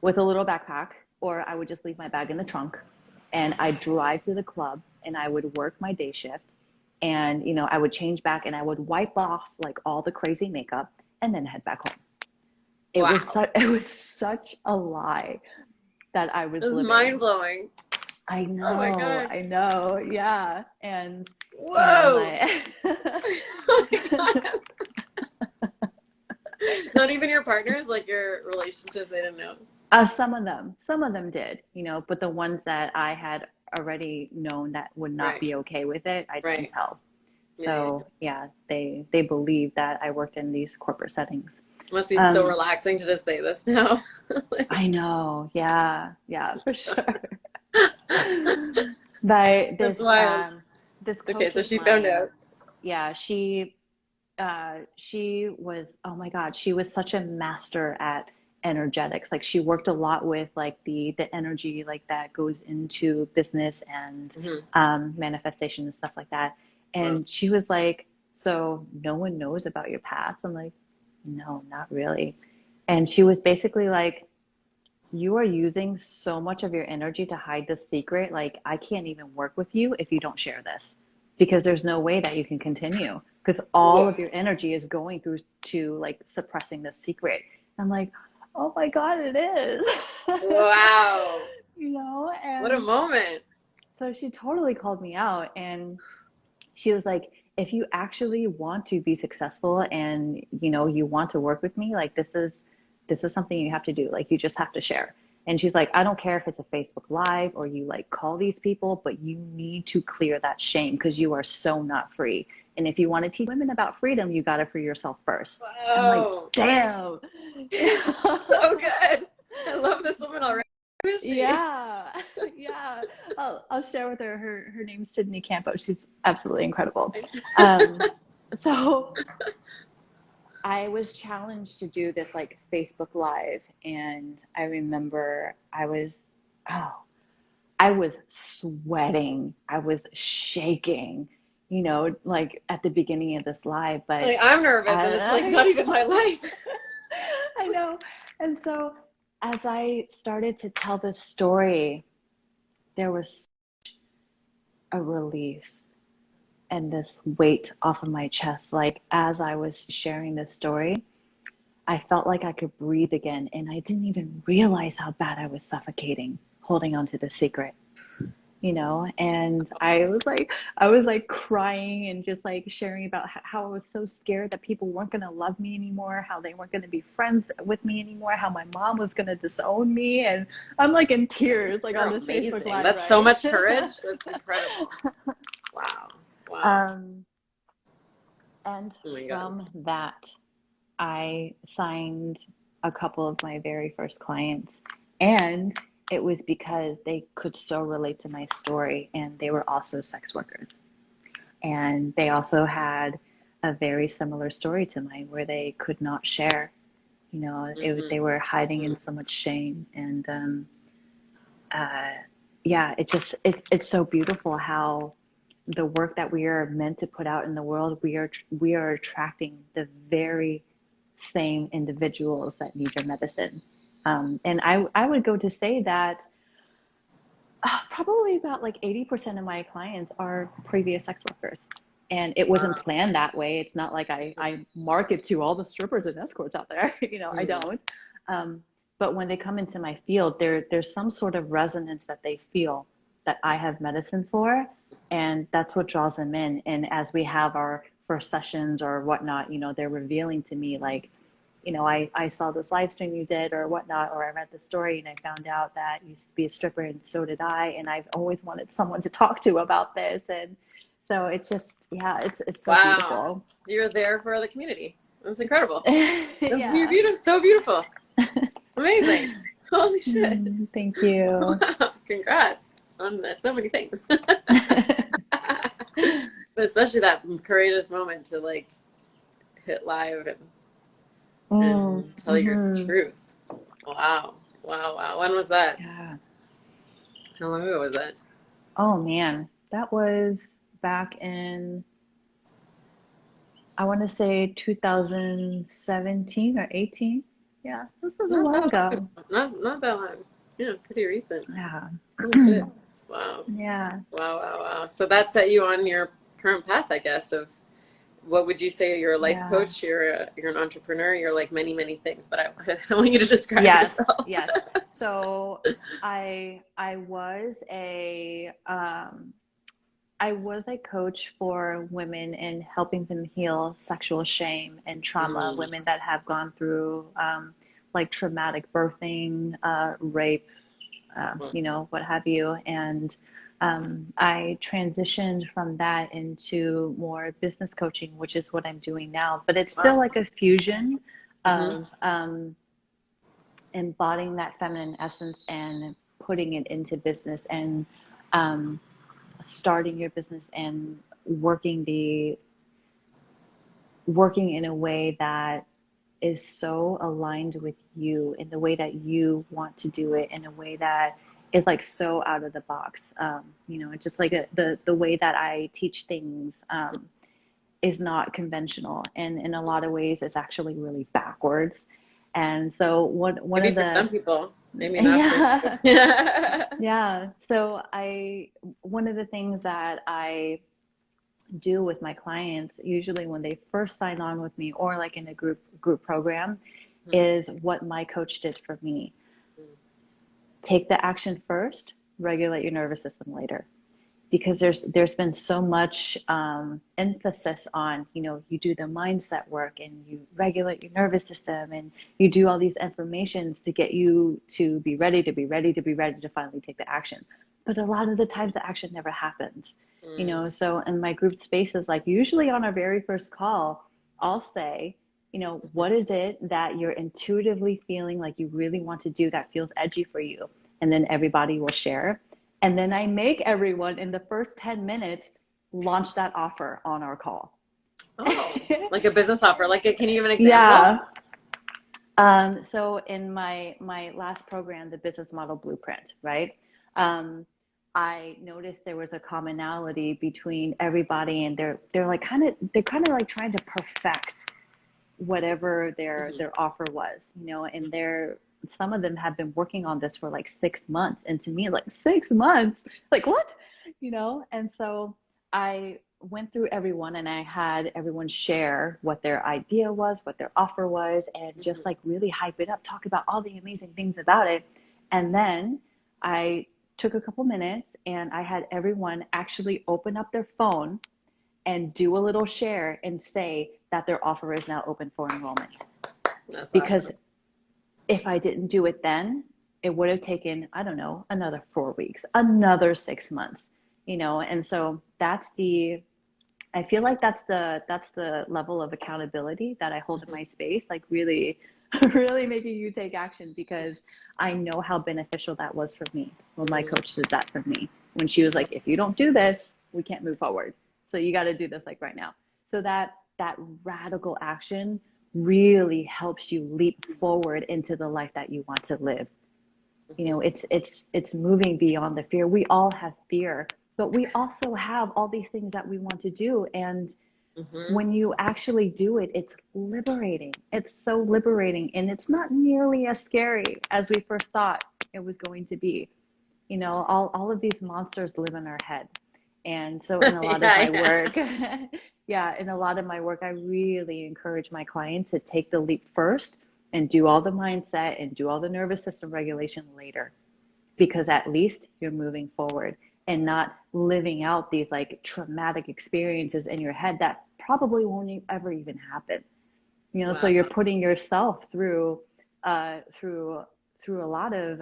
Speaker 2: with a little backpack, or I would just leave my bag in the trunk and I'd drive to the club and I would work my day shift. And, I would change back and I would wipe off like all the crazy makeup and then head back home.
Speaker 1: Wow,
Speaker 2: It was such a lie that I was
Speaker 1: that's mind
Speaker 2: living.
Speaker 1: blowing. Oh my God.
Speaker 2: I know, yeah. And,
Speaker 1: Whoa.
Speaker 2: my,
Speaker 1: Oh my God. Not even your partners, like your relationships, they didn't know.
Speaker 2: some of them did, but the ones that I had already known that would not
Speaker 1: Right,
Speaker 2: be okay with it, I didn't
Speaker 1: right.
Speaker 2: tell.
Speaker 1: Yeah, yeah,
Speaker 2: So
Speaker 1: yeah.
Speaker 2: yeah, they believed that I worked in these corporate settings.
Speaker 1: It must be so
Speaker 2: Um,
Speaker 1: relaxing to just say this now. Like,
Speaker 2: I know, yeah, yeah, for sure. But
Speaker 1: that's wild.
Speaker 2: this
Speaker 1: Okay,
Speaker 2: coach
Speaker 1: so
Speaker 2: of
Speaker 1: she found
Speaker 2: mine,
Speaker 1: out.
Speaker 2: yeah, she was, oh my God, she was such a master at energetics. Like she worked a lot with like the energy like that goes into business and
Speaker 1: Hmm.
Speaker 2: manifestation and stuff like that.
Speaker 1: Wow.
Speaker 2: And she was like, so no one knows about your past? I'm like, no, not really. And she was basically like, you are using so much of your energy to hide this secret. Like, I can't even work with you if you don't share this because there's no way that you can continue because all
Speaker 1: Whoa.
Speaker 2: of your energy is going through to like suppressing this secret. I'm like, oh my God, it is.
Speaker 1: Wow. What a
Speaker 2: And
Speaker 1: moment.
Speaker 2: so she totally called me out and she was like, if you actually want to be successful and you want to work with me, like this is something you have to do. Like you just have to share. And she's like, I don't care if it's a Facebook Live or you like call these people, but you need to clear that shame because you are so not free. And if you want to teach women about freedom, you got to free yourself first. I'm like,
Speaker 1: Wow.
Speaker 2: damn.
Speaker 1: So good. I love this woman already. Who is she?
Speaker 2: Yeah, yeah. I'll share with her. Her name's Sydney Campo. She's absolutely incredible. Um, so I was challenged to do this like Facebook Live, and I remember oh, I was sweating. I was shaking, like at the beginning of this live, but
Speaker 1: Like, I'm nervous, and it's like not
Speaker 2: I,
Speaker 1: even my life.
Speaker 2: I know. And so as I started to tell this story, there was a relief and this weight off of my chest. Like as I was sharing this story, I felt like I could breathe again, and I didn't even realize how bad I was suffocating, holding on to the secret, And I was like crying and just like sharing about how I was so scared that people weren't going to love me anymore, how they weren't going to be friends with me anymore, how my mom was going to disown me, and I'm like in tears, like
Speaker 1: You're
Speaker 2: on this Facebook
Speaker 1: amazing.
Speaker 2: Live,
Speaker 1: That's so
Speaker 2: right?
Speaker 1: much courage. That's incredible. Wow. Wow.
Speaker 2: um, and
Speaker 1: Oh my God.
Speaker 2: from that, I signed a couple of my very first clients, and it was because they could so relate to my story, and they were also sex workers. And they also had a very similar story to mine where they could not share. They were hiding in
Speaker 1: Mm-hmm.
Speaker 2: so much shame. And uh, yeah, it's so beautiful how the work that we are meant to put out in the world, we are attracting the very same individuals that need your medicine. And I would go to say that Probably about like 80% of my clients are previous sex workers. And it wasn't
Speaker 1: Wow.
Speaker 2: planned that way. It's not like I market to all the strippers and escorts out there. I
Speaker 1: Mm-hmm.
Speaker 2: don't. Um, but when they come into my field, there's some sort of resonance that they feel that I have medicine for. And that's what draws them in. And as we have our first sessions or whatnot, they're revealing to me like, I saw this live stream you did or whatnot, or I read the story and I found out that you used to be a stripper and so did I. And I've always wanted someone to talk to about this. And so it's just, yeah, it's so
Speaker 1: Wow.
Speaker 2: beautiful.
Speaker 1: You're there for the community. That's incredible. That's
Speaker 2: Yeah.
Speaker 1: beautiful. So beautiful. Amazing. Holy shit.
Speaker 2: Thank you.
Speaker 1: Wow. Congrats on so many things. But especially that courageous moment to like hit live and tell your
Speaker 2: Mm-hmm.
Speaker 1: truth. Wow. Wow. Wow. When was that?
Speaker 2: Yeah.
Speaker 1: How long ago was that?
Speaker 2: Oh man, that was back in, I want to say 2017 or 18. Yeah, this was a
Speaker 1: Not
Speaker 2: while
Speaker 1: that long ago.
Speaker 2: ago.
Speaker 1: Not that long. Yeah, pretty recent.
Speaker 2: Yeah.
Speaker 1: Holy shit. Wow.
Speaker 2: Yeah.
Speaker 1: Wow, wow, wow. So that set you on your current path, I guess, of what would you say? You're a life
Speaker 2: Yeah.
Speaker 1: coach, you're an entrepreneur, you're like many, many things, but I want you to describe
Speaker 2: Yes.
Speaker 1: yourself.
Speaker 2: Yes. So I was a coach for women in helping them heal sexual shame and trauma,
Speaker 1: Mm,
Speaker 2: women that have gone through like traumatic birthing, rape, what have you. And I transitioned from that into more business coaching, which is what I'm doing now. But it's still
Speaker 1: wow.
Speaker 2: like a fusion
Speaker 1: Mm-hmm.
Speaker 2: of embodying that feminine essence and putting it into business and um, starting your business and working in a way that is so aligned with you in the way that you want to do it in a way that is like so out of the box. It's just like the way that I teach things is not conventional, and in a lot of ways it's actually really backwards. And so one
Speaker 1: Maybe
Speaker 2: of
Speaker 1: for
Speaker 2: the
Speaker 1: some people, maybe not for
Speaker 2: yeah.
Speaker 1: yeah.
Speaker 2: Yeah. So one of the things that I do with my clients, usually when they first sign on with me or like in a group program, is what my coach did for me. Take the action first, regulate your nervous system later. Because there's been so much emphasis on, you do the mindset work and you regulate your nervous system and you do all these affirmations to get you to be ready to finally take the action. But a lot of the times the action never happens. So in my group spaces, like usually on our very first call, I'll say, what is it that you're intuitively feeling like you really want to do that feels edgy for you? And then everybody will share. And then I make everyone in the first 10 minutes launch that offer on our call.
Speaker 1: Oh, like a business offer. Like, can you give an example?
Speaker 2: Yeah. So in my last program, the business model blueprint, right? I noticed there was a commonality between everybody, and they're kind of like trying to perfect whatever their offer was, and some of them have been working on this for like 6 months, and to me, like 6 months, like what, and so I went through everyone and I had everyone share what their idea was, what their offer was, and just like really hype it up, talk about all the amazing things about it. And then I took a couple minutes and I had everyone actually open up their phone and do a little share and say that their offer is now open for enrollment.
Speaker 1: That's
Speaker 2: Because
Speaker 1: awesome.
Speaker 2: if I didn't do it then, it would have taken, I don't know, another 4 weeks, another 6 months, and so I feel like that's the level of accountability that I hold in my space, like really, really making you take action, because I know how beneficial that was for me when my coach did that for me. When she was like, if you don't do this, we can't move forward. So you got to do this like right now. So that radical action really helps you leap forward into the life that you want to live. It's moving beyond the fear. We all have fear, but we also have all these things that we want to do. And
Speaker 1: Mm-hmm.
Speaker 2: when you actually do it, it's liberating. It's so liberating. And it's not nearly as scary as we first thought it was going to be. all of these monsters live in our head. And so in a lot of
Speaker 1: Yeah,
Speaker 2: my
Speaker 1: yeah.
Speaker 2: work, yeah, in a lot of my work, I really encourage my client to take the leap first and do all the mindset and do all the nervous system regulation later, because at least you're moving forward and not living out these like traumatic experiences in your head that probably won't ever even happen. So you're
Speaker 1: Wow.
Speaker 2: putting yourself through uh, through through a lot of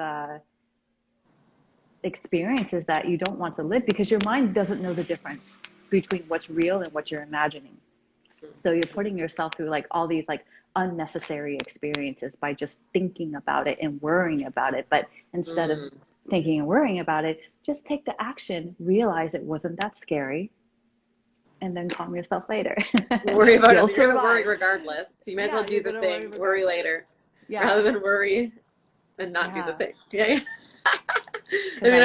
Speaker 2: experiences that you don't want to live, because your mind doesn't know the difference between what's real and what you're imagining. So you're putting yourself through like all these like unnecessary experiences by just thinking about it and worrying about it. But instead of
Speaker 1: Mm.
Speaker 2: thinking and worrying about it, just take the action, realize it wasn't that scary, and then calm yourself later.
Speaker 1: Worry about
Speaker 2: You'll
Speaker 1: it. You're gonna worry
Speaker 2: survive.
Speaker 1: regardless. So you might as well
Speaker 2: Yeah,
Speaker 1: do
Speaker 2: you're
Speaker 1: the
Speaker 2: gonna worry
Speaker 1: thing, worry
Speaker 2: regardless.
Speaker 1: later, rather
Speaker 2: Yeah,
Speaker 1: than worry and not do the
Speaker 2: yeah.
Speaker 1: thing. Yeah. I
Speaker 2: Because
Speaker 1: mean,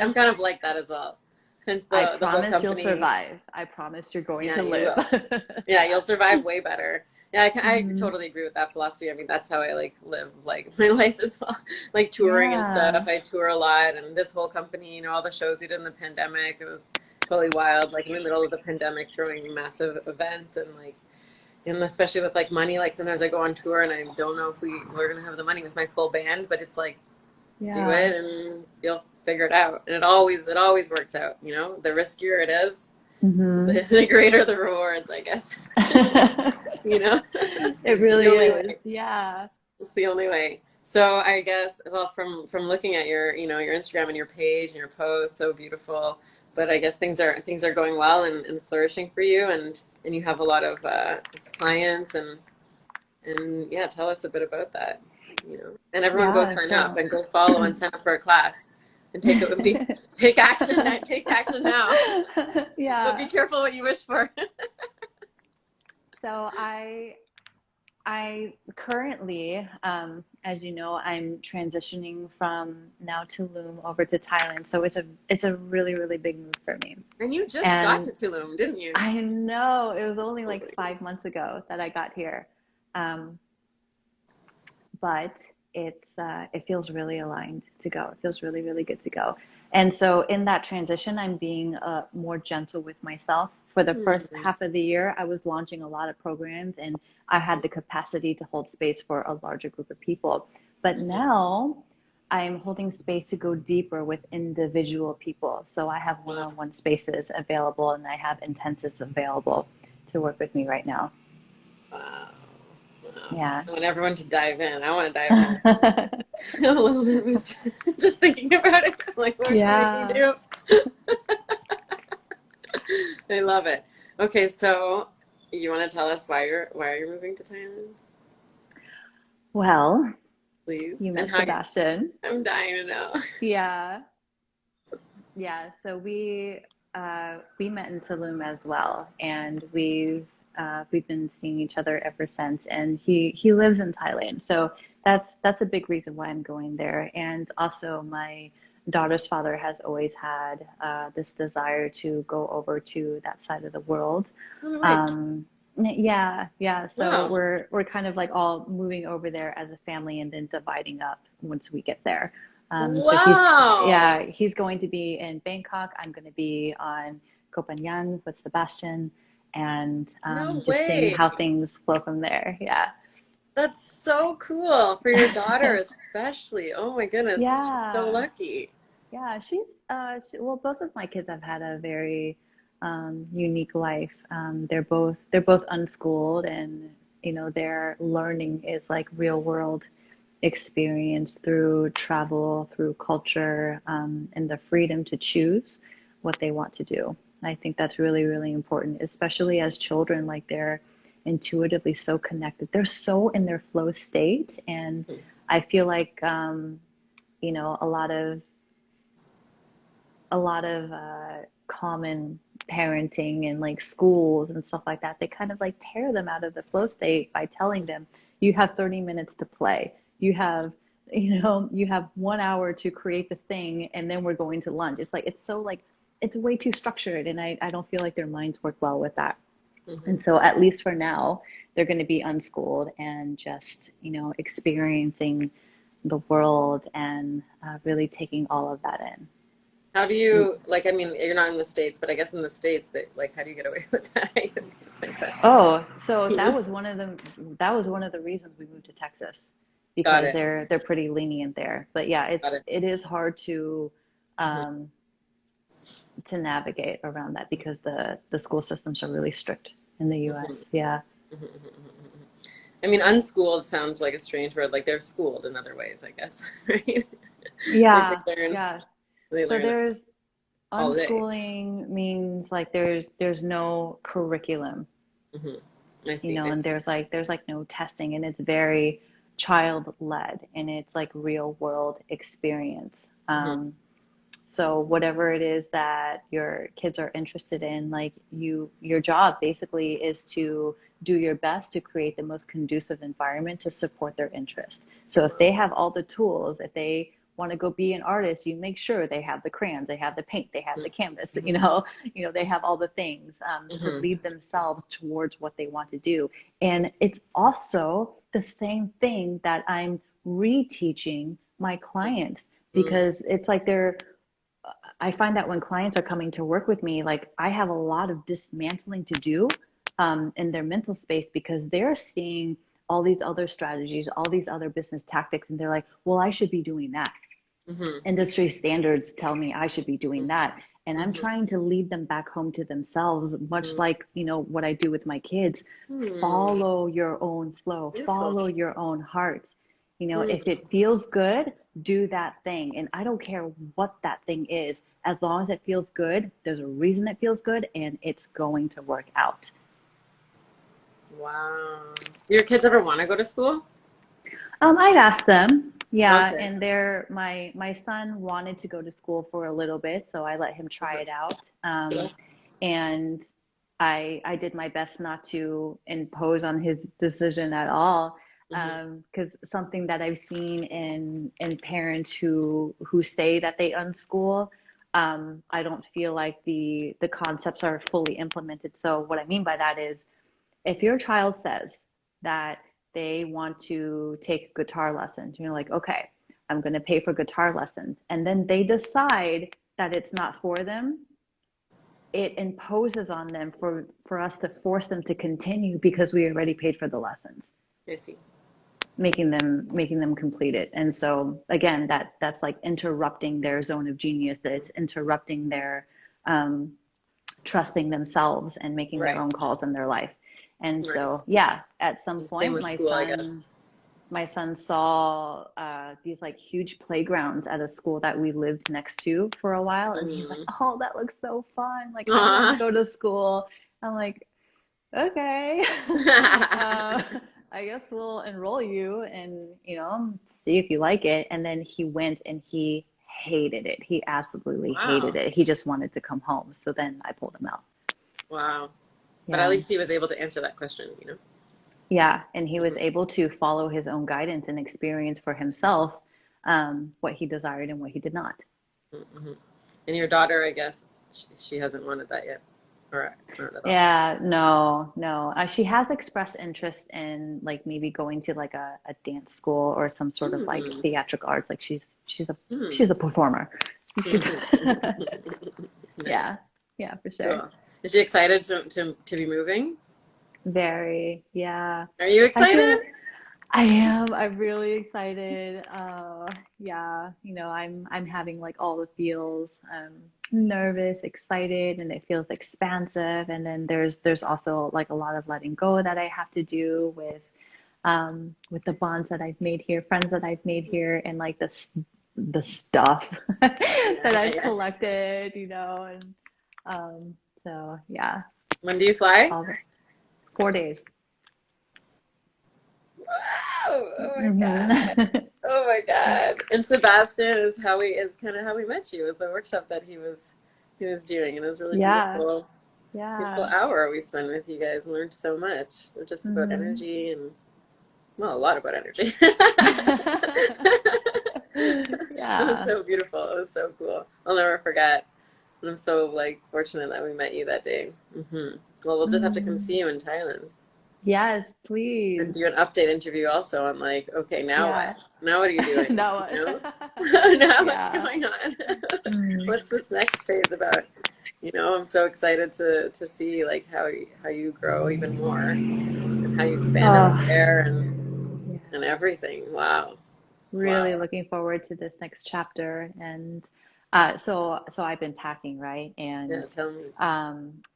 Speaker 1: I'm kind of like that as well. Hence
Speaker 2: I
Speaker 1: the whole
Speaker 2: promise you'll
Speaker 1: company.
Speaker 2: survive. I promise you're going
Speaker 1: Yeah,
Speaker 2: to
Speaker 1: you
Speaker 2: live.
Speaker 1: will. Yeah, you'll survive way better. Yeah, I
Speaker 2: Mhm.
Speaker 1: totally agree with that philosophy. I mean, that's how I like live like my life as well. Like touring and stuff.
Speaker 2: Yeah.
Speaker 1: I tour a lot, and this whole company, all the shows we did in the pandemic, it was totally wild. Like in the middle of the pandemic, throwing massive events and especially with like money. Like sometimes I go on tour and I don't know if we're gonna have the money with my full band, but it's like do
Speaker 2: Yeah.
Speaker 1: it and you'll figure it out. And it always works out. The riskier it is,
Speaker 2: Hmm.
Speaker 1: the greater the rewards, I guess. you know,
Speaker 2: It
Speaker 1: it's the
Speaker 2: really
Speaker 1: only
Speaker 2: is.
Speaker 1: way.
Speaker 2: Yeah.
Speaker 1: It's the only way. So I guess, well, from looking at your Instagram and your page and your posts, so beautiful. But I guess things are going well and flourishing for you, and you have a lot of clients and yeah, tell us a bit about that. And everyone go
Speaker 2: Yeah.
Speaker 1: sign up
Speaker 2: So,
Speaker 1: and go follow and sign up for a class and take action. Take action now. But be
Speaker 2: yeah.
Speaker 1: careful what you wish for.
Speaker 2: So I currently, as you know, I'm transitioning from now Tulum over to Thailand. So it's a really, really big move for me.
Speaker 1: And you just got
Speaker 2: And
Speaker 1: to Tulum, didn't you?
Speaker 2: I know it was only
Speaker 1: Oh
Speaker 2: like
Speaker 1: my
Speaker 2: 5 months ago that I got here. Um, but it feels really aligned to go. It feels really, really good to go. And so in that transition, I'm being more gentle with myself. For the first
Speaker 1: God.
Speaker 2: half of the year, I was launching a lot of programs and I had the capacity to hold space for a larger group of people. But
Speaker 1: Mhm.
Speaker 2: now I'm holding space to go deeper with individual people. So I have
Speaker 1: Wow.
Speaker 2: one-on-one spaces available and I have intensives available to work with me right now.
Speaker 1: Wow. Wow.
Speaker 2: Yeah.
Speaker 1: I want everyone to dive in. I want to dive in. I'm a little nervous just thinking about it. I'm like, what should we
Speaker 2: Yeah.
Speaker 1: do? I love it. Okay, so you want to tell us why you're moving to Thailand,
Speaker 2: Well,
Speaker 1: please?
Speaker 2: you
Speaker 1: And
Speaker 2: met
Speaker 1: how
Speaker 2: Sebastian.
Speaker 1: I'm dying to know.
Speaker 2: Yeah. Yeah. So we met in Tulum as well, and we've been seeing each other ever since. And he lives in Thailand, so that's a big reason why I'm going there. And also, my daughter's father has always had this desire to go over to that side of the world.
Speaker 1: Oh, no way.
Speaker 2: Um, yeah, yeah. So
Speaker 1: Wow.
Speaker 2: we're kind of like all moving over there as a family and then dividing up once we get there. So
Speaker 1: Wow.
Speaker 2: he's going to be in Bangkok. I'm going to be on Koh Phangan with Sebastian, and
Speaker 1: No
Speaker 2: just seeing
Speaker 1: way.
Speaker 2: how things flow from there. Yeah,
Speaker 1: That's so cool for your daughter, especially. Oh my goodness, she's so
Speaker 2: yeah,
Speaker 1: lucky.
Speaker 2: yeah. Well, both of my kids have had a very unique life. They're both unschooled, and their learning is like real world experience through travel, through culture, and the freedom to choose what they want to do. I think that's really, really important, especially as children, like they're intuitively so connected. They're so in their flow state. And I feel like, you know, a lot of common parenting and like schools and stuff like that, they kind of like tear them out of the flow state by telling them you have 30 minutes to play. You have 1 hour to create this thing and then we're going to lunch. It's like it's so like it's way too structured, and I don't feel like their minds work well with that.
Speaker 1: Hmm.
Speaker 2: And so at least for now, they're going to be unschooled and just, experiencing the world and really taking all of that in.
Speaker 1: How do
Speaker 2: And
Speaker 1: you like? I mean, you're not in the States, but I guess in the States, that like, how do you get away with that? That's my question.
Speaker 2: oh, so that was one of the reasons we moved to Texas
Speaker 1: Got
Speaker 2: because
Speaker 1: it.
Speaker 2: they're pretty lenient there. But yeah,
Speaker 1: Got it.
Speaker 2: it is hard
Speaker 1: Mhm.
Speaker 2: um, to navigate around that because the school systems are really strict in the
Speaker 1: Mhm.
Speaker 2: US. Yeah.
Speaker 1: Mhm. Mhm. Mhm. I mean, unschooled sounds like a strange word. Like they're schooled in other ways, I guess, right? Like
Speaker 2: Yeah, yeah.
Speaker 1: they
Speaker 2: So
Speaker 1: learn
Speaker 2: there's
Speaker 1: all day.
Speaker 2: unschooling means like there's no curriculum,
Speaker 1: Hmm. I see. I
Speaker 2: and
Speaker 1: see.
Speaker 2: there's like no testing and it's very child led and it's like real world experience.
Speaker 1: Hmm.
Speaker 2: So whatever it is that your kids are interested in, like your job basically is to do your best to create the most conducive environment to support their interest. So if they have all the tools, if they want to go be an artist, you make sure they have the crayons, they have the paint, they have the canvas,
Speaker 1: Hmm.
Speaker 2: they have all the things to
Speaker 1: Hmm.
Speaker 2: lead themselves towards what they want to do. And it's also the same thing that I'm reteaching my clients
Speaker 1: Hmm.
Speaker 2: because it's like I find that when clients are coming to work with me, like I have a lot of dismantling to do in their mental space because they're seeing all these other strategies, all these other business tactics, and they're like, well, I should be doing that.
Speaker 1: Hmm.
Speaker 2: Industry standards tell me I should be doing that. And I'm
Speaker 1: Hmm.
Speaker 2: trying to lead them back home to themselves, much
Speaker 1: Hmm.
Speaker 2: like, what I do with my kids.
Speaker 1: Hmm.
Speaker 2: Follow your own flow,
Speaker 1: Beautiful.
Speaker 2: follow your own heart.
Speaker 1: Hmm.
Speaker 2: If it feels good, do that thing. And I don't care what that thing is. As long as it feels good, there's a reason it feels good and it's going to work out.
Speaker 1: Wow. Do your kids ever want to go to school?
Speaker 2: I'd ask them. Yeah,
Speaker 1: Okay.
Speaker 2: and my son wanted to go to school for a little bit, so I let him try
Speaker 1: Uh-huh.
Speaker 2: it out.
Speaker 1: Yeah.
Speaker 2: And I did my best not to impose on his decision at all.
Speaker 1: Hmm.
Speaker 2: Because something that I've seen in parents who say that they unschool, I don't feel like the concepts are fully implemented. So what I mean by that is if your child says that they want to take guitar lessons, you're like, okay, I'm going to pay for guitar lessons. And then they decide that it's not for them, it imposes on them for us to force them to continue because we already paid for the lessons,
Speaker 1: I see.
Speaker 2: making them complete it. And so again, that's like interrupting their zone of genius, that it's interrupting their um, trusting themselves and making their
Speaker 1: Right.
Speaker 2: own calls in their life. And
Speaker 1: Right.
Speaker 2: so, yeah, at some
Speaker 1: Same
Speaker 2: point,
Speaker 1: with
Speaker 2: my
Speaker 1: school, I guess.
Speaker 2: son, my son saw these like huge playgrounds at a school that we lived next to for a while, and he's like,
Speaker 1: Mm.
Speaker 2: "Oh, that looks so fun! Like, I want to
Speaker 1: Aw.
Speaker 2: go to school." I'm like, "Okay, uh, I guess we'll enroll you and see if you like it." And then he went and he hated it. He absolutely
Speaker 1: Wow.
Speaker 2: hated it. He just wanted to come home. So then I pulled him out.
Speaker 1: Wow. But at
Speaker 2: Yeah.
Speaker 1: least he was able to answer that question.
Speaker 2: Yeah, and he was
Speaker 1: Mhm.
Speaker 2: able to follow his own guidance and experience for himself what he desired and what he did not.
Speaker 1: Mhm. And your daughter, I guess, she hasn't wanted that yet, or not at all.
Speaker 2: Yeah, no, no. She has expressed interest in like maybe going to like a dance school or some sort of like
Speaker 1: Mm.
Speaker 2: theatrical arts. Like she's a
Speaker 1: Mm.
Speaker 2: she's a performer. She's
Speaker 1: Nice.
Speaker 2: yeah, yeah, for sure.
Speaker 1: Cool. Is she excited to be moving?
Speaker 2: Very, yeah.
Speaker 1: Are you
Speaker 2: I
Speaker 1: excited?
Speaker 2: feel I am. I'm really excited. Yeah, I'm having like all the feels. Nervous, excited, and it feels expansive. And then there's also like a lot of letting go that I have to do with the bonds that I've made here, friends that I've made here, and like the stuff that
Speaker 1: Yeah,
Speaker 2: I've
Speaker 1: yeah.
Speaker 2: collected, and so yeah,
Speaker 1: When do you fly?
Speaker 2: all 4 days.
Speaker 1: Wow! Oh my God!
Speaker 2: Hmm.
Speaker 1: Oh my God! And Sebastian is kind of how we met you. It was the workshop that he was doing, and it was really
Speaker 2: Yeah,
Speaker 1: beautiful. Beautiful
Speaker 2: yeah.
Speaker 1: hour we spent with you guys. Learned so much, just about
Speaker 2: Hmm.
Speaker 1: energy and well, a lot about energy. It was
Speaker 2: Yeah.
Speaker 1: so beautiful. It was so cool. I'll never forget. And I'm so like fortunate that we met you that day. Well, we'll just have to come
Speaker 2: Mm.
Speaker 1: see you in Thailand.
Speaker 2: Yes,
Speaker 1: And
Speaker 2: please.
Speaker 1: do an update interview also on like, okay, now
Speaker 2: Yeah.
Speaker 1: what? Now what are you doing?
Speaker 2: That
Speaker 1: You know?
Speaker 2: one.
Speaker 1: Now what's
Speaker 2: Yeah.
Speaker 1: going on?
Speaker 2: Mm.
Speaker 1: What's this next phase about? You know, I'm so excited to see like how you grow even more and how you expand out
Speaker 2: Oh,
Speaker 1: there
Speaker 2: yeah.
Speaker 1: and everything. Wow.
Speaker 2: Really
Speaker 1: Wow.
Speaker 2: looking forward to this next chapter. And so I've been packing, right?
Speaker 1: Yeah,
Speaker 2: And
Speaker 1: tell me.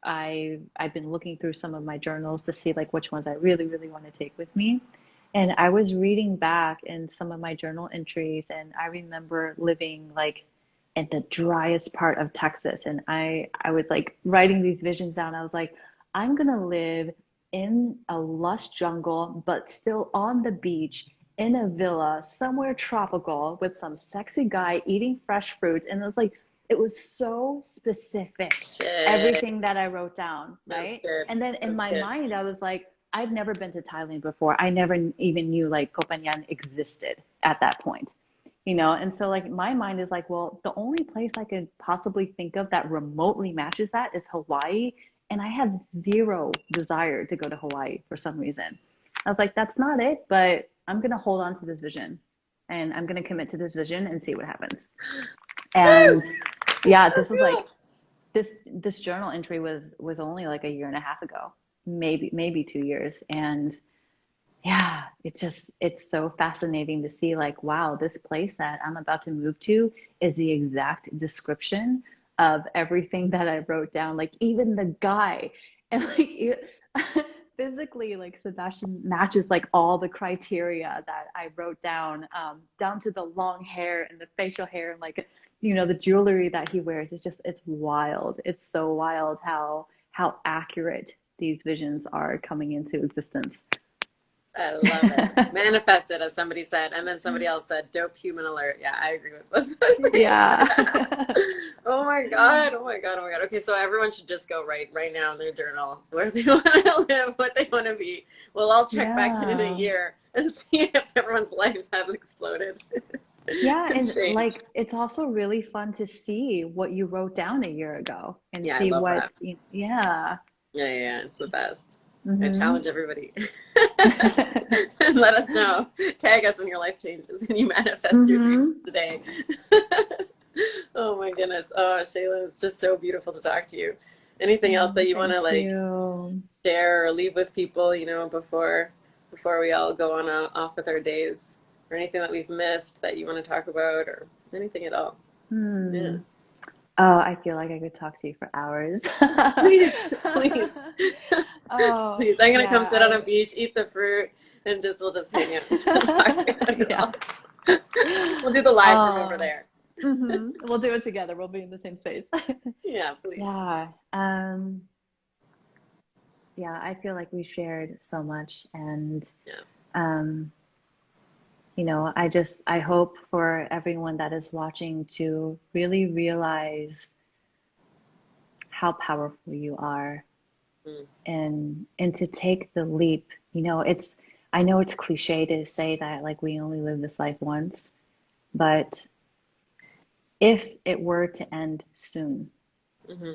Speaker 2: I've been looking through some of my journals to see like which ones I really, really want to take with me. And I was reading back in some of my journal entries, and I remember living like in the driest part of Texas. And I was like writing these visions down. I was like, I'm gonna live in a lush jungle, but still on the beach in a villa somewhere tropical with some sexy guy eating fresh fruits. And it was like, it was so specific,
Speaker 1: Shit.
Speaker 2: everything that I wrote down,
Speaker 1: That's
Speaker 2: right?
Speaker 1: good.
Speaker 2: And then in
Speaker 1: That's
Speaker 2: my
Speaker 1: good.
Speaker 2: mind, I was like, I've never been to Thailand before. I never even knew like Copenhagen existed at that point, you know? And so like my mind is like, well, the only place I could possibly think of that remotely matches that is Hawaii. And I have zero desire to go to Hawaii for some reason. I was like, that's not it, but I'm going to hold on to this vision and I'm going to commit to this vision and see what happens.
Speaker 1: Woo!
Speaker 2: And yeah,
Speaker 1: So
Speaker 2: this was
Speaker 1: cool.
Speaker 2: like this journal entry was only like a year and a half ago, maybe 2 years. And yeah, it's so fascinating to see like, wow, this place that I'm about to move to is the exact description of everything that I wrote down. Like even the guy and physically like Sebastian matches like all the criteria that I wrote down to the long hair and the facial hair and like the jewelry that he wears. It's wild. It's so wild how accurate these visions are coming into existence.
Speaker 1: I love it. Manifested, as somebody said, and then somebody else said, "Dope human alert." Yeah, I agree with both those things.
Speaker 2: Yeah.
Speaker 1: Oh my God! Oh my God! Oh my God! Okay, so everyone should just go right now in their journal where they want to live, what they want to be. We'll all check back in a
Speaker 2: Yeah.
Speaker 1: year and see if everyone's lives have exploded
Speaker 2: Yeah,
Speaker 1: and
Speaker 2: and
Speaker 1: changed.
Speaker 2: like it's also really fun to see what you wrote down a year ago and
Speaker 1: Yeah, I
Speaker 2: see
Speaker 1: love
Speaker 2: what,
Speaker 1: that.
Speaker 2: yeah,
Speaker 1: Yeah, yeah, yeah, it's the
Speaker 2: just
Speaker 1: best. I
Speaker 2: mm-hmm.
Speaker 1: challenge everybody. And let us know. Tag us when your life changes and you manifest your dreams
Speaker 2: Mm-hmm.
Speaker 1: today. Oh my goodness. Oh, Shayla, it's just so beautiful to talk to you. Anything else
Speaker 2: Oh,
Speaker 1: that you want
Speaker 2: thank
Speaker 1: to like
Speaker 2: you.
Speaker 1: share or leave with people, before we all go on off with our days, or anything that we've missed that you want to talk about, or anything at all? Yeah.
Speaker 2: Hmm. Oh, I feel like I could talk to you for hours.
Speaker 1: Please, please,
Speaker 2: Oh,
Speaker 1: please. I'm gonna come
Speaker 2: yeah,
Speaker 1: sit on a beach, eat the fruit, and just we'll just hang out and talk about it
Speaker 2: yeah.
Speaker 1: all. We'll do the live from over
Speaker 2: Oh,
Speaker 1: there.
Speaker 2: we'll do it together. We'll be in the same space.
Speaker 1: Yeah, please.
Speaker 2: Yeah. Yeah, I feel like we shared so much and
Speaker 1: Yeah.
Speaker 2: um, I hope for everyone that is watching to really realize how powerful you are
Speaker 1: Mm.
Speaker 2: and to take the leap. I know it's cliche to say that like we only live this life once, but if it were to end soon,
Speaker 1: Hmm.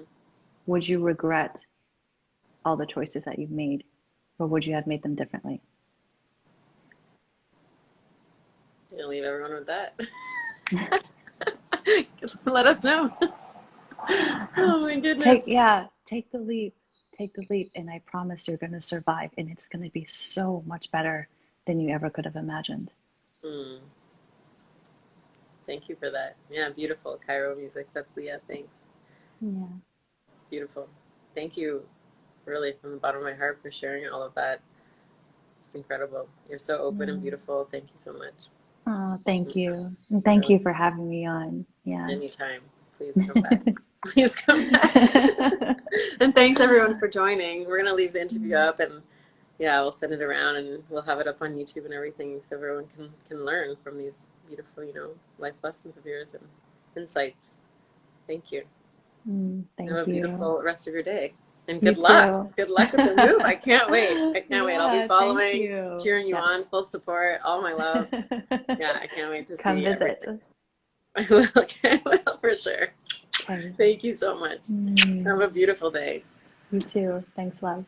Speaker 2: would you regret all the choices that you've made, or would you have made them differently?
Speaker 1: Gonna leave everyone with that. Let us know. Oh my goodness.
Speaker 2: Take the leap. Take the leap, and I promise you're going to survive, and it's going to be so much better than you ever could have imagined.
Speaker 1: Mm. Thank you for that. Yeah, beautiful. Cairo music. That's Leah. Thanks.
Speaker 2: Yeah.
Speaker 1: Beautiful. Thank you, really, from the bottom of my heart for sharing all of that. It's incredible. You're so open and
Speaker 2: Yeah.
Speaker 1: beautiful. Thank you so much.
Speaker 2: Oh, thank
Speaker 1: Yeah,
Speaker 2: you. And thank
Speaker 1: really.
Speaker 2: you for having me on. Yeah.
Speaker 1: Anytime. Please come back. Please come back. And thanks everyone for joining. We're gonna leave the interview up, and yeah, we'll send it around and we'll have it up on YouTube and everything so everyone can learn from these beautiful, life lessons of yours and insights. Thank you. Have
Speaker 2: Thank
Speaker 1: a
Speaker 2: you.
Speaker 1: beautiful rest of your day. And
Speaker 2: You
Speaker 1: good luck.
Speaker 2: too.
Speaker 1: Good luck with the move. I can't wait. I can't wait. I'll be
Speaker 2: Yeah, thank
Speaker 1: following,
Speaker 2: you.
Speaker 1: cheering you
Speaker 2: Yes.
Speaker 1: on, full support, all my love. Yeah, I can't wait to
Speaker 2: Come
Speaker 1: see
Speaker 2: visit.
Speaker 1: everything. I will. I will for sure.
Speaker 2: Okay.
Speaker 1: Thank you so much. Have a beautiful day.
Speaker 2: You too. Thanks, love.